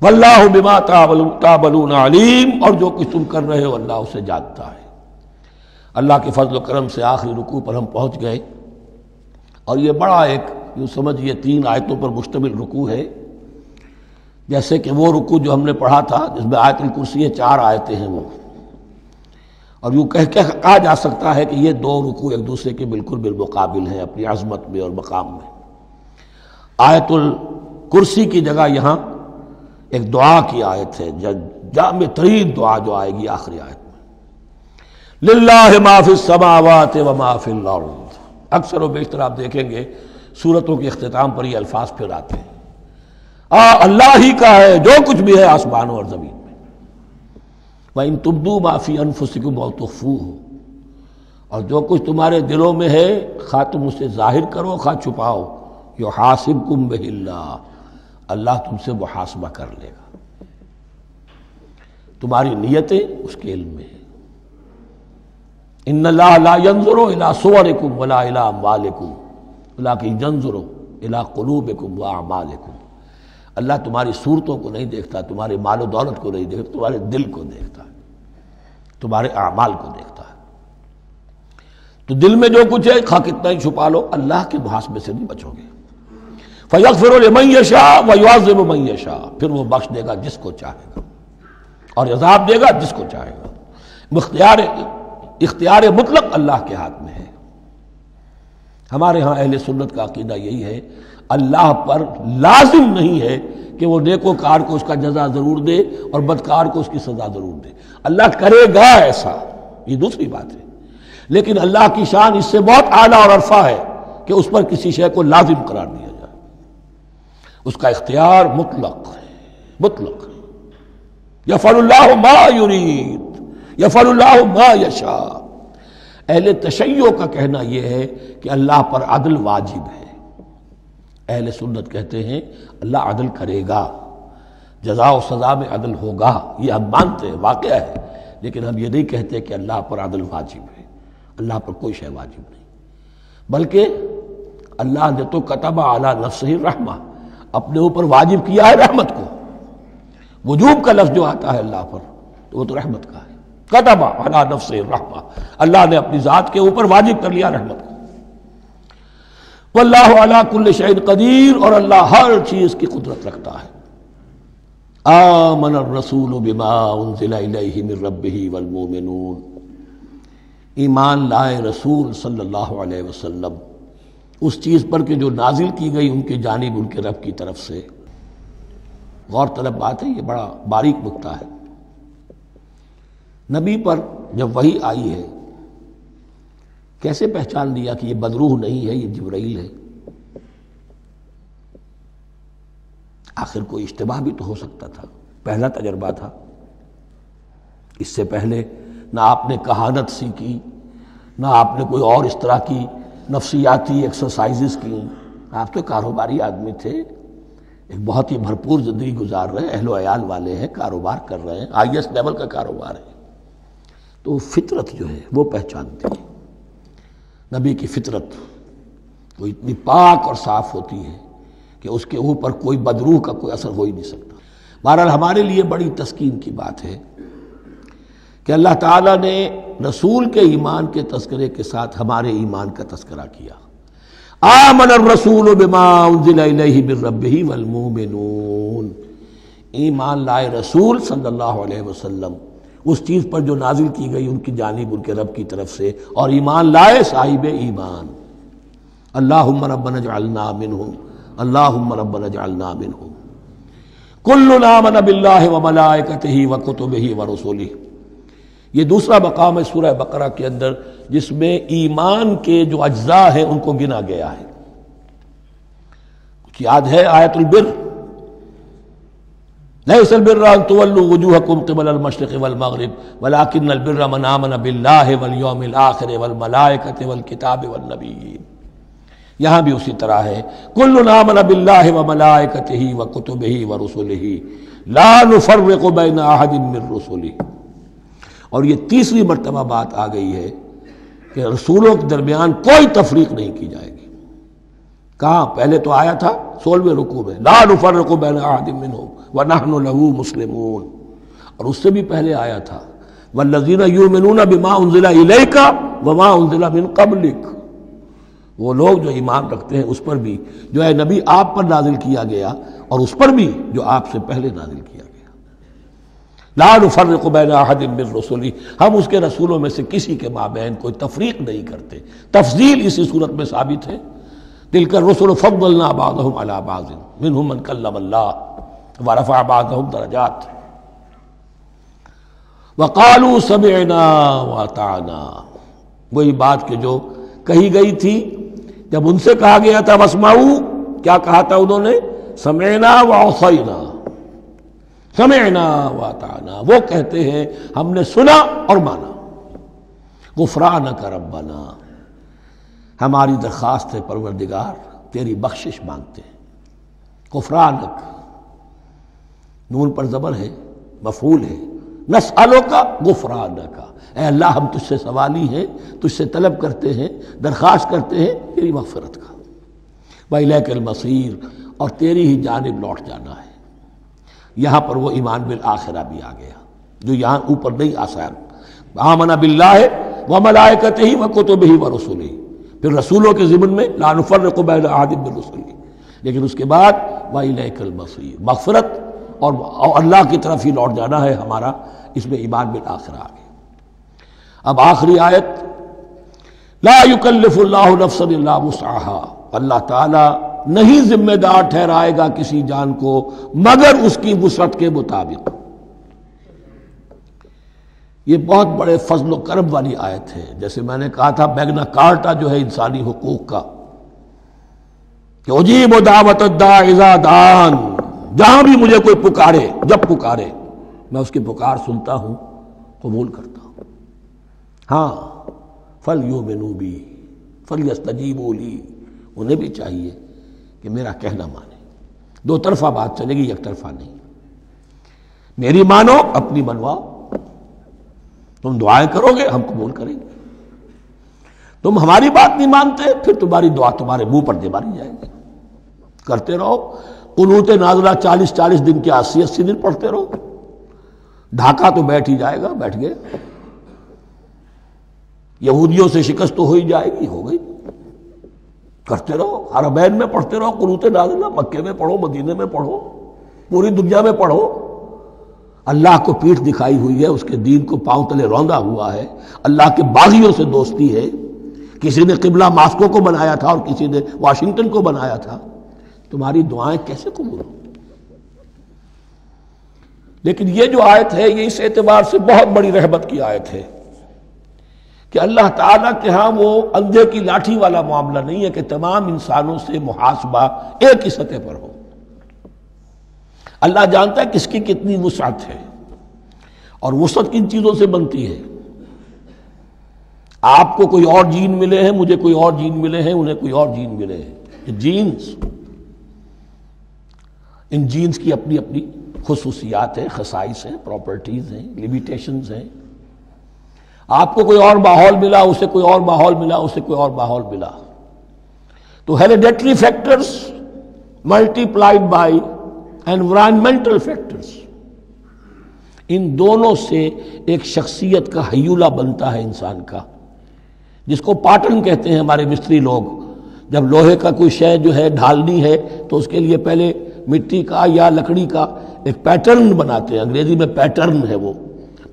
وَاللَّهُ بِمَا تَعْمَلُونَ عَلِيمٌ، اور جو کچھ تم کر رہے ہو اللہ اسے جانتا ہے۔ اللہ کے فضل و کرم سے آخری رکوع پر ہم پہنچ گئے، اور یہ بڑا ایک یوں سمجھئے 3 آیتوں پر مشتمل رکوع ہے، جیسے کہ وہ رکوع جو ہم نے پڑھا تھا جس میں آیت الکرسی 4 آیتیں ہیں، وہ اور یوں کہا جا سکتا ہے کہ یہ 2 رکوع ایک دوسرے کے بالکل بالمقابل ہیں اپنی عظمت میں اور مقام میں۔ آیت الکرسی کی جگہ یہاں ایک دعا کی آیت ہے، جامع ترین دعا جو آئے گی آخری آیت میں، للہ ما فی السماوات و ما فی الارض۔ اکثر و بیشتر آپ دیکھیں گے سورتوں کے اختتام پر یہ الفاظ پھر آتے ہیں، اللہ ہی کا ہے جو کچھ بھی ہے آسمانوں اور زمین میں۔ وَإِن تُبْدُوا مَا فِي أَنفُسِكُمْ أَوْ تُخْفُوهُ، اور جو کچھ تمہارے دلوں میں ہے خواہ تم اسے ظاہر کرو خواہ چھپاؤ، یحاسبکم بہ اللہ، اللہ تم سے محاسبہ کر لے گا، تمہاری نیتیں اس کے علم میں ہیں۔ ان اللہ لا ينظر الى صورکم ولا الى اموالکم ولکن ينظر الى قلوبکم واعمالکم، اللہ تمہاری صورتوں کو نہیں دیکھتا، تمہارے مال و دولت کو نہیں دیکھتا، تمہارے دل کو دیکھتا ہے۔ تمہارے اعمال کو دیکھتا ہے۔ تو دل میں جو کچھ ہے خواہ کتنا ہی چھپا لو، اللہ کے محاسبے سے نہیں بچو گے۔ فَيَغْفِرُ لِمَن يَشَاءُ وَيُعَذِّبُ مَن يَشَاءُ، پھر وہ بخش دے گا جس کو چاہے گا اور عذاب دے گا جس کو چاہے گا۔ اختیار مطلق اللہ کے ہاتھ میں ہے۔ ہمارے ہاں اہل سنت کا عقیدہ یہی ہے، اللہ پر لازم نہیں ہے کہ وہ نیکوکار کو اس کا جزا ضرور دے اور بدکار کو اس کی سزا ضرور دے۔ اللہ کرے گا ایسا، یہ دوسری بات ہے، لیکن اللہ کی شان اس سے بہت اعلیٰ اور عرفہ ہے کہ اس پر کسی شے کو لازم قرار دیا جائے۔ اس کا اختیار مطلق ہے، مطلق ہے۔ یفعل اللہ ما یرید، یفعل اللہ ما یشاء۔ اہل تشیع کا کہنا یہ ہے کہ اللہ پر عدل واجب ہے، اہل سنت کہتے ہیں اللہ عدل کرے گا، جزا و سزا میں عدل ہوگا، یہ ہم مانتے ہیں، واقعہ ہے، لیکن ہم یہ نہیں کہتے کہ اللہ پر عدل واجب ہے۔ اللہ پر کوئی شے واجب نہیں، بلکہ اللہ نے تو کتب علی نفسہ الرحمہ، اپنے اوپر واجب کیا ہے رحمت کو۔ وجوب کا لفظ جو آتا ہے اللہ پر تو وہ تو رحمت کا ہے، کتب علی نفسہ الرحمہ، اللہ نے اپنی ذات کے اوپر واجب کر لیا رحمت کو۔ واللہ علی کل شیء قدیر، اور اللہ ہر چیز کی قدرت رکھتا ہے۔ آمن الرسول بما انزل الیہ من ربہ والمؤمنون، ایمان لائے رسول صلی اللہ علیہ وسلم اس چیز پر کہ جو نازل کی گئی ان کی جانب ان کے رب کی طرف سے۔ غور طلب بات ہے، یہ بڑا باریک نکتہ ہے۔ نبی پر جب وحی آئی ہے کیسے پہچان لیا کہ یہ بدروح نہیں ہے، یہ جبرائیل ہے؟ آخر کوئی اشتباہ بھی تو ہو سکتا تھا، پہلا تجربہ تھا، اس سے پہلے نہ آپ نے کہانت سیکھی، نہ آپ نے کوئی اور اس طرح کی نفسیاتی ایکسرسائزز کی، آپ تو کاروباری آدمی تھے، ایک بہت ہی بھرپور زندگی گزار رہے ہیں، اہل و عیال والے ہیں، کاروبار کر رہے ہیں، ہائی ایسٹ لیول کا کاروبار ہے، تو فطرت جو ہے وہ پہچانتی ہے۔ نبی کی فطرت وہ اتنی پاک اور صاف ہوتی ہے کہ اس کے اوپر کوئی بدروح کا کوئی اثر ہو ہی نہیں سکتا۔ بہرحال ہمارے لیے بڑی تسکین کی بات ہے کہ اللہ تعالیٰ نے رسول کے ایمان کے تذکرے کے ساتھ ہمارے ایمان کا تذکرہ کیا۔ آمن الرسول بما انزل الیہ من ربہ والمؤمنون، ایمان لائے رسول صلی اللہ علیہ وسلم اس چیز پر جو نازل کی گئی ان کی جانب ان کے رب کی طرف سے، اور ایمان لائے صاحب ایمان۔ اللہم ربنا اجعلنا منہم، اللہم ربنا اجعلنا منہم۔ کل آمن باللہ وملائکتہ وکتبہ ورسلہ، یہ دوسرا مقام ہے سورہ بقرہ کے اندر جس میں ایمان کے جو اجزاء ہیں ان کو گنا گیا ہے۔ کچھ یاد ہے آیت البر، لیس البر ان تولوا وجوہکم قبل المشرق والمغرب ولکن البر من آمن باللہ والیوم الآخر والملائکۃ والکتاب والنبیین، یہاں بھی اسی طرح ہے، کل آمن باللہ وملائکتہ وکتبہ ورسلہ لا نفرق بین احد من رسلہ۔ اور یہ تیسری مرتبہ بات آ گئی ہے کہ رسولوں کے درمیان کوئی تفریق نہیں کی جائے گی۔ کہاں؟ پہلے تو آیا تھا 16ویں رکوع میں، لا نفرق بین احد منہم ونحن له مسلمون، اور اس سے بھی پہلے آیا تھا والذین یؤمنون بما انزل الیک وما انزل من قبلک، وہ لوگ جو ایمان رکھتے ہیں اس پر بھی جو ہے نبی آپ پر نازل کیا گیا اور اس پر بھی جو آپ سے پہلے نازل کیا گیا۔ لا نفرق بین احد من رسلہ، ہم اس کے رسولوں میں سے کسی کے مابین کوئی تفریق نہیں کرتے۔ تفضیل اسی صورت میں ثابت ہے، تلک الرسل فضلنا بعضهم علی بعض منهم من کلم اللہ ورفع بعضهم درجات وقالوا سمعنا واطعنا، وہی بات کہ جو کہی گئی تھی جب ان سے کہا گیا تھا واسمعوا، کیا کہا تھا انہوں نے؟ سمعنا وعصینا، سمعنا واطعنا، وہ کہتے ہیں ہم نے سنا اور مانا۔ غفرانک ربنا، ہماری درخواست ہے پروردگار، تیری بخشش مانگتے ہیں۔ غفرانک، نون پر زبر ہے، مفعول ہے، نسألک غفرانک، اے اللہ ہم تجھ سے سوالی ہیں، تجھ سے طلب کرتے ہیں، درخواست کرتے ہیں تیری مغفرت کا۔ وإلیک المصیر، اور تیری ہی جانب لوٹ جانا ہے۔ یہاں پر وہ ایمان بالآخرہ بھی آ گیا جو یہاں اوپر نہیں آسان، آمنا باللہ و ملائکتہ و کتبہ و رسلہ، پھر رسولوں کے ضمن میں لا نفرق بین احد من رسلہ، لیکن اس کے بعد وإلیک المصیر، مغفرت اور اللہ کی طرف ہی لوٹ جانا ہے ہمارا، اس میں ایمان بالآخرہ آ گیا۔ اب آخری آیت، لا یکلف اللہ نفسا الا وسعها، اللہ تعالی نہیں ذمہ دار ٹھہرائے گا کسی جان کو مگر اس کی وسعت کے مطابق۔ یہ بہت بڑے فضل و کرم والی آیت ہے، جیسے میں نے کہا تھا میگنا کارٹا جو ہے انسانی حقوق کا، کہ اجیب دعوت الداعی اذا دعان، جہاں بھی مجھے کوئی پکارے، جب پکارے میں اس کی پکار سنتا ہوں، قبول کرتا ہوں۔ ہاں فَلْيُؤْمِنُوا بِی فَلْيَسْتَجِیبُوا لِی، انہیں بھی چاہیے کہ میرا کہنا مانے، دو طرفہ بات چلے گی، یک طرفہ نہیں۔ میری مانو، اپنی منواؤ، تم دعائیں کرو گے ہم قبول کریں گے، تم ہماری بات نہیں مانتے پھر تمہاری دعا تمہارے منہ پر دے ماری جائے گی۔ کرتے رہو قنوت نازلہ 40 دن کے 80 دن پڑھتے رہو، ڈھاکہ تو بیٹھ ہی جائے گا، بیٹھ گئے۔ یہودیوں سے شکست تو ہو ہی جائے گی، ہو گئی۔ کرتے رہو، حرمین میں پڑھتے رہو قنوت نازلہ، مکے میں پڑھو، مدینے میں پڑھو، پوری دنیا میں پڑھو۔ اللہ کو پیٹھ دکھائی ہوئی ہے، اس کے دین کو پاؤں تلے روندا ہوا ہے، اللہ کے باغیوں سے دوستی ہے، کسی نے قبلہ ماسکو کو بنایا تھا اور کسی نے واشنگٹن کو بنایا تھا، تمہاری دعائیں کیسے قبول ہوں؟ لیکن یہ جو آیت ہے یہ اس اعتبار سے بہت بڑی رحمت کی آیت ہے کہ اللہ تعالیٰ کے ہاں وہ اندھے کی لاٹھی والا معاملہ نہیں ہے کہ تمام انسانوں سے محاسبہ ایک ہی سطح پر ہو۔ اللہ جانتا ہے کس کی کتنی وسعت ہے، اور وسعت کن چیزوں سے بنتی ہے۔ آپ کو کوئی اور جین ملے ہیں، مجھے کوئی اور جین ملے ہیں، انہیں کوئی اور جین ملے ہیں، یہ جینز، ان جینز کی اپنی اپنی خصوصیات ہیں، خصائص ہیں، پراپرٹیز ہیں، لیمیٹیشنز ہیں۔ آپ کو کوئی اور ماحول ملا، اسے کوئی اور ماحول ملا، اسے کوئی اور ماحول ملا، تو hereditary factors multiplied by environmental factors, ان دونوں سے ایک شخصیت کا ہیولہ بنتا ہے انسان کا، جس کو پاٹرن کہتے ہیں ہمارے مستری لوگ۔ جب لوہے کا کوئی شے جو ہے ڈھالنی ہے تو اس کے لیے پہلے مٹی کا یا لکڑی کا ایک پیٹرن بناتے ہیں، انگریزی میں پیٹرن ہے، وہ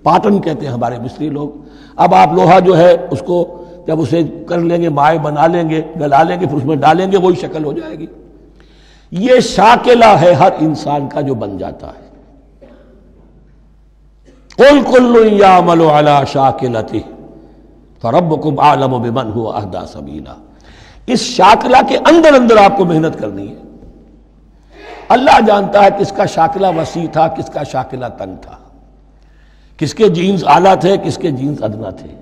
پاٹرن کہتے ہیں ہمارے مستری لوگ۔ اب آپ لوہا جو ہے اس کو جب اسے کر لیں گے، مائع بنا لیں گے، گلا لیں گے، پھر اس میں ڈالیں گے، وہی شکل ہو جائے گی۔ یہ شاکلہ ہے ہر انسان کا جو بن جاتا ہے۔ قُلْ كُلٌّ يَعْمَلُ عَلَى شَاكِلَتِهِ فَرَبُّكُمْ أَعْلَمُ بِمَنْ هُوَ أَهْدَىٰ سَبِيلًا، اس شاکلہ کے اندر آپ کو محنت کرنی ہے۔ اللہ جانتا ہے کس کا شاکلہ وسیع تھا، کس کا شاکلہ تنگ تھا، کس کے جینز اعلیٰ تھے، کس کے جینز ادنا تھے،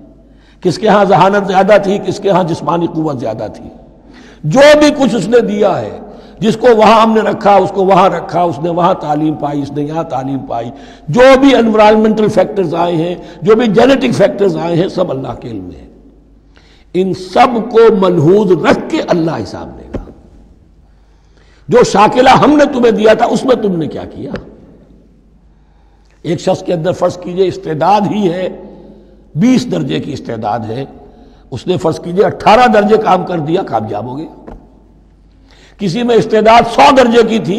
کس کے ہاں ذہانت زیادہ تھی، کس کے ہاں جسمانی قوت زیادہ تھی۔ جو بھی کچھ اس نے دیا ہے، جس کو وہاں ہم نے رکھا اس کو وہاں رکھا، اس نے وہاں تعلیم پائی، اس نے یہاں تعلیم پائی، جو بھی انوائرمنٹل فیکٹرز آئے ہیں، جو بھی جینیٹک فیکٹرز آئے ہیں، سب اللہ کے علم میں ہے۔ ان سب کو ملحوظ رکھ کے اللہ حساب لے گا۔ جو شاکلہ ہم نے تمہیں دیا تھا اس میں تم نے کیا کیا؟ ایک شخص کے اندر فرض کیجئے استعداد ہی ہے 20 درجے کی استعداد ہے، اس نے فرض کیجئے 18 درجے کام کر دیا، کامیاب ہو گیا۔ کسی میں استعداد 100 درجے کی تھی،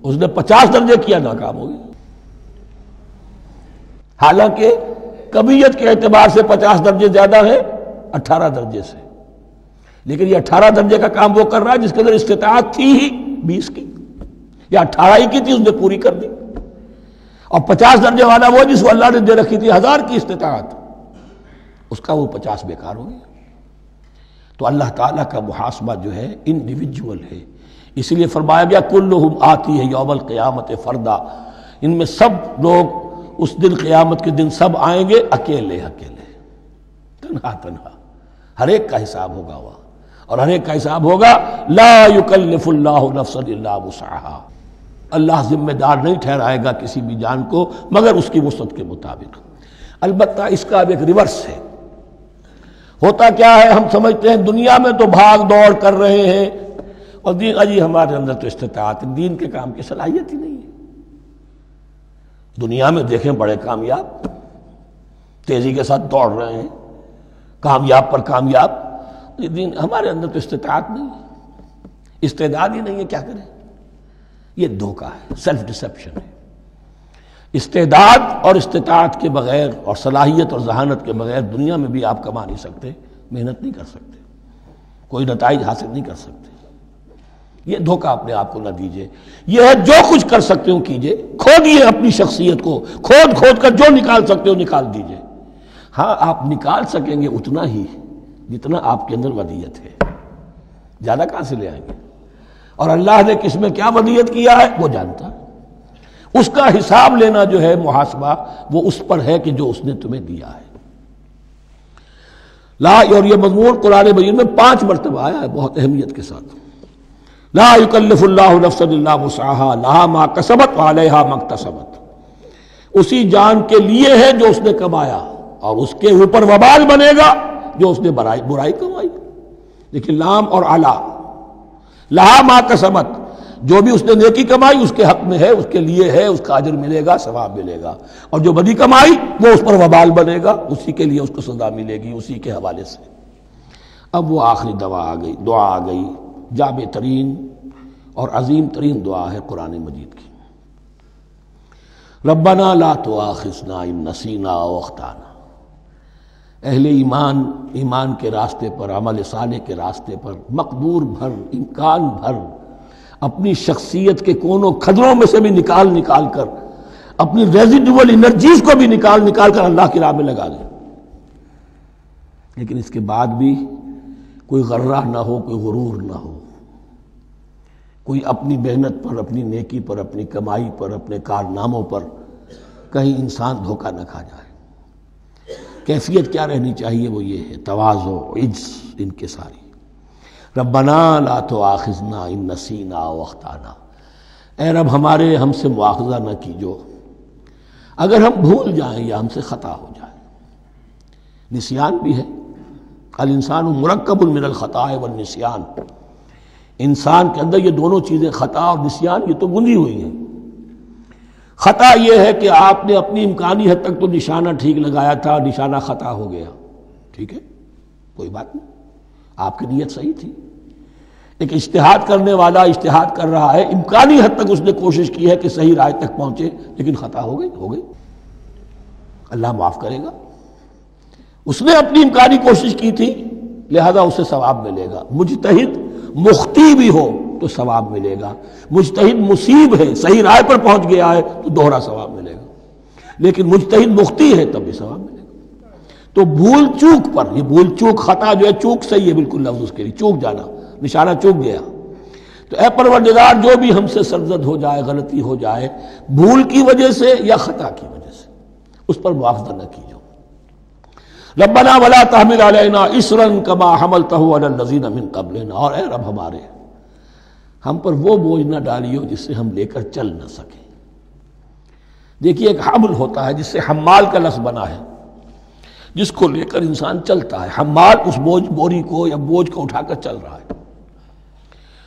اس نے 50 درجے کیا، ناکام ہو گیا۔ حالانکہ کمیت کے اعتبار سے 50 درجے زیادہ ہے 18 درجے سے، لیکن یہ 18 درجے کا کام وہ کر رہا ہے جس کے اندر استطاعت تھی ہی 20 کی، یا 18 ہی کی تھی، اس نے پوری کر دی۔ اور 50 درجے والا وہ جس کو اللہ نے دے رکھی تھی 1000 کی استطاعت، اس کا وہ 50 بیکار ہو گیا۔ تو اللہ تعالیٰ کا محاسبہ جو ہے انڈیویجول ہے، اسی لیے فرمایا گیا کلہم آتی ہے یوم القیامت فردا، ان میں سب لوگ اس دن قیامت کے دن سب آئیں گے اکیلے اکیلے، تنہا تنہا، ہر ایک کا حساب ہوگا وہاں، اور ہر ایک کا حساب ہوگا لا یکلف اللہ نفسا الا وسعها، اللہ ذمہ دار نہیں ٹھہرائے گا کسی بھی جان کو مگر اس کی وسعت کے مطابق۔ البتہ اس کا اب ایک ریورس ہے۔ ہوتا کیا ہے، ہم سمجھتے ہیں دنیا میں تو بھاگ دوڑ کر رہے ہیں اور دین، اجی ہمارے اندر تو استطاعت، دین کے کام کی صلاحیت ہی نہیں ہے۔ دنیا میں دیکھیں بڑے کامیاب، تیزی کے ساتھ دوڑ رہے ہیں، کامیاب پر کامیاب. دین ہمارے اندر تو استطاعت نہیں ہے، استعداد ہی نہیں ہے، کیا کریں؟ یہ دھوکہ ہے، سیلف ڈسیپشن ہے. استعداد اور استطاعت کے بغیر اور صلاحیت اور ذہانت کے بغیر دنیا میں بھی آپ کما نہیں سکتے، محنت نہیں کر سکتے، کوئی نتائج حاصل نہیں کر سکتے. یہ دھوکہ اپنے آپ کو نہ دیجئے. یہ ہے جو کچھ کر سکتے ہو کیجئے، کھودیے اپنی شخصیت کو، کھود کر جو نکال سکتے ہو نکال دیجئے. ہاں آپ نکال سکیں گے اتنا ہی جتنا آپ کے اندر ودیت ہے، زیادہ کہاں سے لے آئیں گے؟ اور اللہ نے کس میں کیا ودیت کیا ہے وہ جانتا ہے. اس کا حساب لینا جو ہے، محاسبہ، وہ اس پر ہے کہ جو اس نے تمہیں دیا ہے. اور یہ مضمون قرآن مجید میں 5 مرتبہ آیا ہے بہت اہمیت کے ساتھ. لا یکلف اللہ نفسا الا وسعها لها ما کسبت وعلیہا ما اکتسبت. اسی جان کے لیے ہے جو اس نے کمایا، اور اس کے اوپر وبال بنے گا جو اس نے برائی کمائی. لیکن لام اور علا، لہا ما کسبت، جو بھی اس نے نیکی کمائی اس کے حق میں ہے، اس کے لیے ہے، اس کا اجر ملے گا، ثواب ملے گا. اور جو بدی کمائی وہ اس پر وبال بنے گا، اسی کے لیے اس کو سزا ملے گی، اسی کے حوالے سے. اب وہ آخری دعا آ گئی، جامع ترین اور عظیم ترین دعا ہے قرآن مجید کی. ربنا لا تؤاخذنا ان نسینا او اخطانا. اہل ایمان کے راستے پر، عمل صالح کے راستے پر مقدور بھر، امکان بھر اپنی شخصیت کے کونوں کھدروں میں سے بھی نکال کر، اپنی ریزیڈول انرجیز کو بھی نکال کر اللہ کی راہ میں لگا دیں. لیکن اس کے بعد بھی کوئی غرہ نہ ہو، کوئی غرور نہ ہو، کوئی اپنی محنت پر، اپنی نیکی پر، اپنی کمائی پر، اپنے کارناموں پر کہیں انسان دھوکہ نہ کھا جائے. کیفیت کیا رہنی چاہیے؟ وہ یہ ہے تواضع، عجز انکساری. ربنا لا تؤاخذنا ان نسینا او اخطانا. اے رب ہم سے مواخذہ نہ کیجو اگر ہم بھول جائیں یا ہم سے خطا ہو جائے. نسیان بھی ہے، الانسان مرکب من الخطاء والنسیان. انسان کے اندر یہ دونوں چیزیں، خطا اور نسیان، یہ تو گندی ہوئی ہیں. خطا یہ ہے کہ آپ نے اپنی امکانی حد تک تو نشانہ ٹھیک لگایا تھا، نشانہ خطا ہو گیا، ٹھیک ہے، کوئی بات نہیں، آپ کی نیت صحیح تھی. ایک اجتہاد کرنے والا اجتہاد کر رہا ہے، امکانی حد تک اس نے کوشش کی ہے کہ صحیح رائے تک پہنچے، لیکن خطا ہو گئی، اللہ معاف کرے گا. اس نے اپنی امکانی کوشش کی تھی، لہذا اسے ثواب ملے گا. مجتہد مخطی بھی ہو تو ثواب ملے گا. مجتہد مصیب ہے، صحیح رائے پر پہنچ گیا ہے تو دوہرا ثواب ملے گا. لیکن مجتہد مخطی ہے تب بھی ثواب ملے گا. تو بھول چوک پر، یہ بھول چوک، خطا جو ہے چوک صحیح ہے بالکل لفظ اس کے لیے، چوک جانا، نشانہ چوک گیا. تو اے پروردگار جو بھی ہم سے سرزد ہو جائے، غلطی ہو جائے، بھول کی وجہ سے یا خطا کی وجہ سے، اس پر مواخذہ نہ کیجو. ربنا ولا تحمل علینا اصرا کما حملتہ علی الذین من قبلنا. اور اے رب ہمارے، ہم پر وہ بوجھ نہ ڈالیو جس سے ہم لے کر چل نہ سکیں. دیکھیے ایک حمل ہوتا ہے جس سے حمال کا لفظ بنا ہے، جس کو لے کر انسان چلتا ہے. حمال اس بوری کو یا بوجھ کو اٹھا کر چل رہا ہے.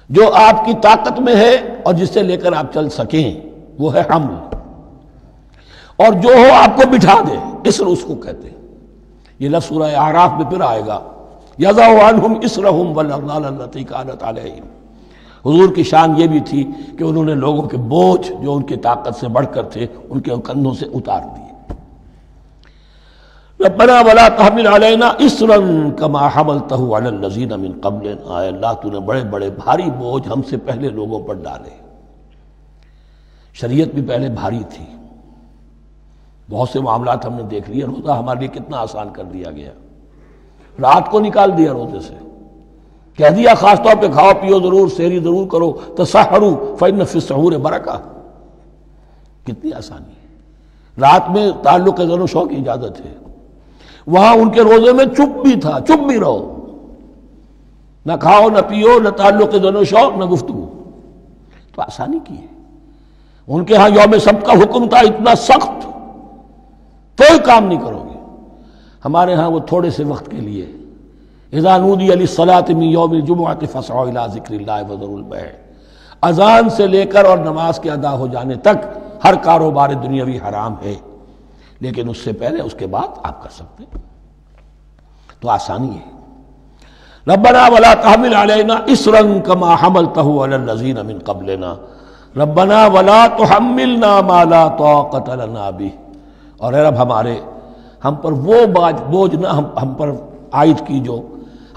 جو آپ کی طاقت میں ہے اور جس سے لے کر آپ چل سکیں وہ ہے حمل. اور جو ہو آپ کو بٹھا دے، اسر اس کو کہتے ہیں. یہ لفظ سورہ اعراف میں پھر آئے گا، یضع عنہم اسرہم والاغلال التی کانت علیہم. حضور کی شان یہ بھی تھی کہ انہوں نے لوگوں کے بوجھ جو ان کی طاقت سے بڑھ کر تھے ان کے کندھوں سے اتار دیے. ربنا ولا تحمل علینا اصرا کما حملتہ علی الذین من قبلنا. اے اللہ تو نے بڑے بڑے بھاری بوجھ ہم سے پہلے لوگوں پر ڈالے. شریعت بھی پہلے بھاری تھی، بہت سے معاملات ہم نے دیکھ لیے. روزہ ہمارے لیے کتنا آسان کر دیا گیا، رات کو نکال دیا روزے سے، کہہ دیا خاص طور پہ کھاؤ پیو ضرور، سحری ضرور کرو، تسحروا فإن فی السحور برکہ. کتنی آسانی ہے. رات میں تعلق زن و شو کی اجازت ہے. وہاں ان کے روزے میں چپ بھی تھا، چپ بھی رہو، نہ کھاؤ نہ پیو، نہ تعلق زن و شو، نہ گفتگو. تو آسانی کی ہے. ان کے ہاں یوم سبت کا حکم تھا اتنا سخت، کوئی کام نہیں کرو گے. ہمارے ہاں وہ تھوڑے سے وقت کے لیے، اذا نودی للصلاۃ من یوم الجمعۃ فاسعوا الی ذکر اللہ وذروا البیع. اذان سے لے کر اور نماز کے ادا ہو جانے تک ہر کاروبار دنیاوی حرام ہے، لیکن اس سے پہلے اس کے بعد آپ کر سکتے ہیں، تو آسانی ہے۔ ربنا ولا تحمل علینا اصرا کما حملتہ علی الذین من قبلنا ربنا ولا تحملنا ما لا طاقت لنا بہ، اور اے رب ہمارے ہم پر وہ بوجھ نہ ہم پر عائد کی جو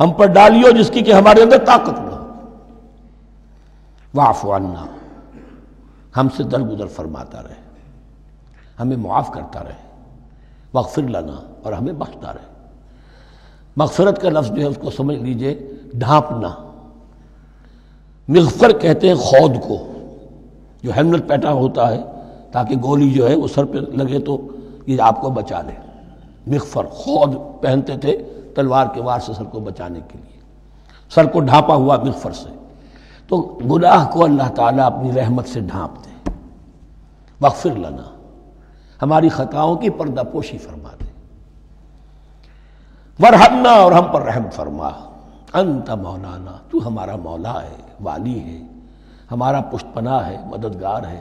ہم پر ڈالیو جس کی کہ ہمارے اندر طاقت نہ ہو۔ واعف عنا، ہم سے درگزر فرماتا رہے، ہمیں معاف کرتا رہے، واغفر لنا، اور ہمیں بخشتا رہے۔ مغفرت کا لفظ جو ہے اس کو سمجھ لیجئے ڈھانپنا۔ مغفر کہتے ہیں خود کو، جو ہیملٹ پیٹا ہوتا ہے تاکہ گولی جو ہے وہ سر پہ لگے تو یہ آپ کو بچا لے۔ مغفر خود پہنتے تھے تلوار کے وار سے سر کو بچانے کے لیے، سر کو ڈھانپا ہوا مغفر سے۔ تو گناہ کو اللہ تعالیٰ اپنی رحمت سے ڈھانپ دے۔ واغفر لنا، ہماری خطاؤں کی پردہ پوشی فرما دے۔ ورحمنا، اور ہم پر رحم فرما۔ انت مولانا، تو ہمارا مولا ہے، والی ہے، ہمارا پشت پناہ ہے، مددگار ہے۔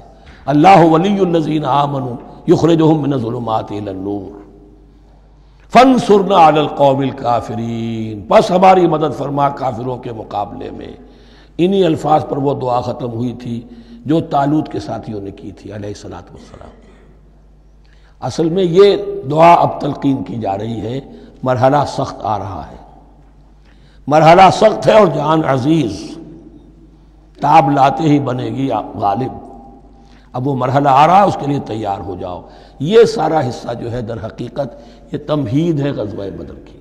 اللہ ولی الذین آمنوا یخرجہم من الظلمات الی النور فانصرنا علی القوم الکافرین، پس ہماری مدد فرما کافروں کے مقابلے میں۔ انہی الفاظ پر وہ دعا ختم ہوئی تھی جو طالوت کے ساتھیوں نے کی تھی علیہ الصلوۃ والسلام۔ اصل میں یہ دعا اب تلقین کی جا رہی ہے، مرحلہ سخت آ رہا ہے، مرحلہ سخت ہے اور جان عزیز، تاب لاتے ہی بنے گی غالب۔ اب وہ مرحلہ آ رہا ہے، اس کے لیے تیار ہو جاؤ۔ یہ سارا حصہ جو ہے در حقیقت یہ تمہید ہے غزوہ بدر کی۔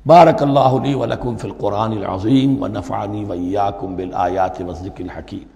بارک اللہ لی ولکم فی القرآن العظیم ونفعنی وإیاکم بالآیات والذکر الحکیم۔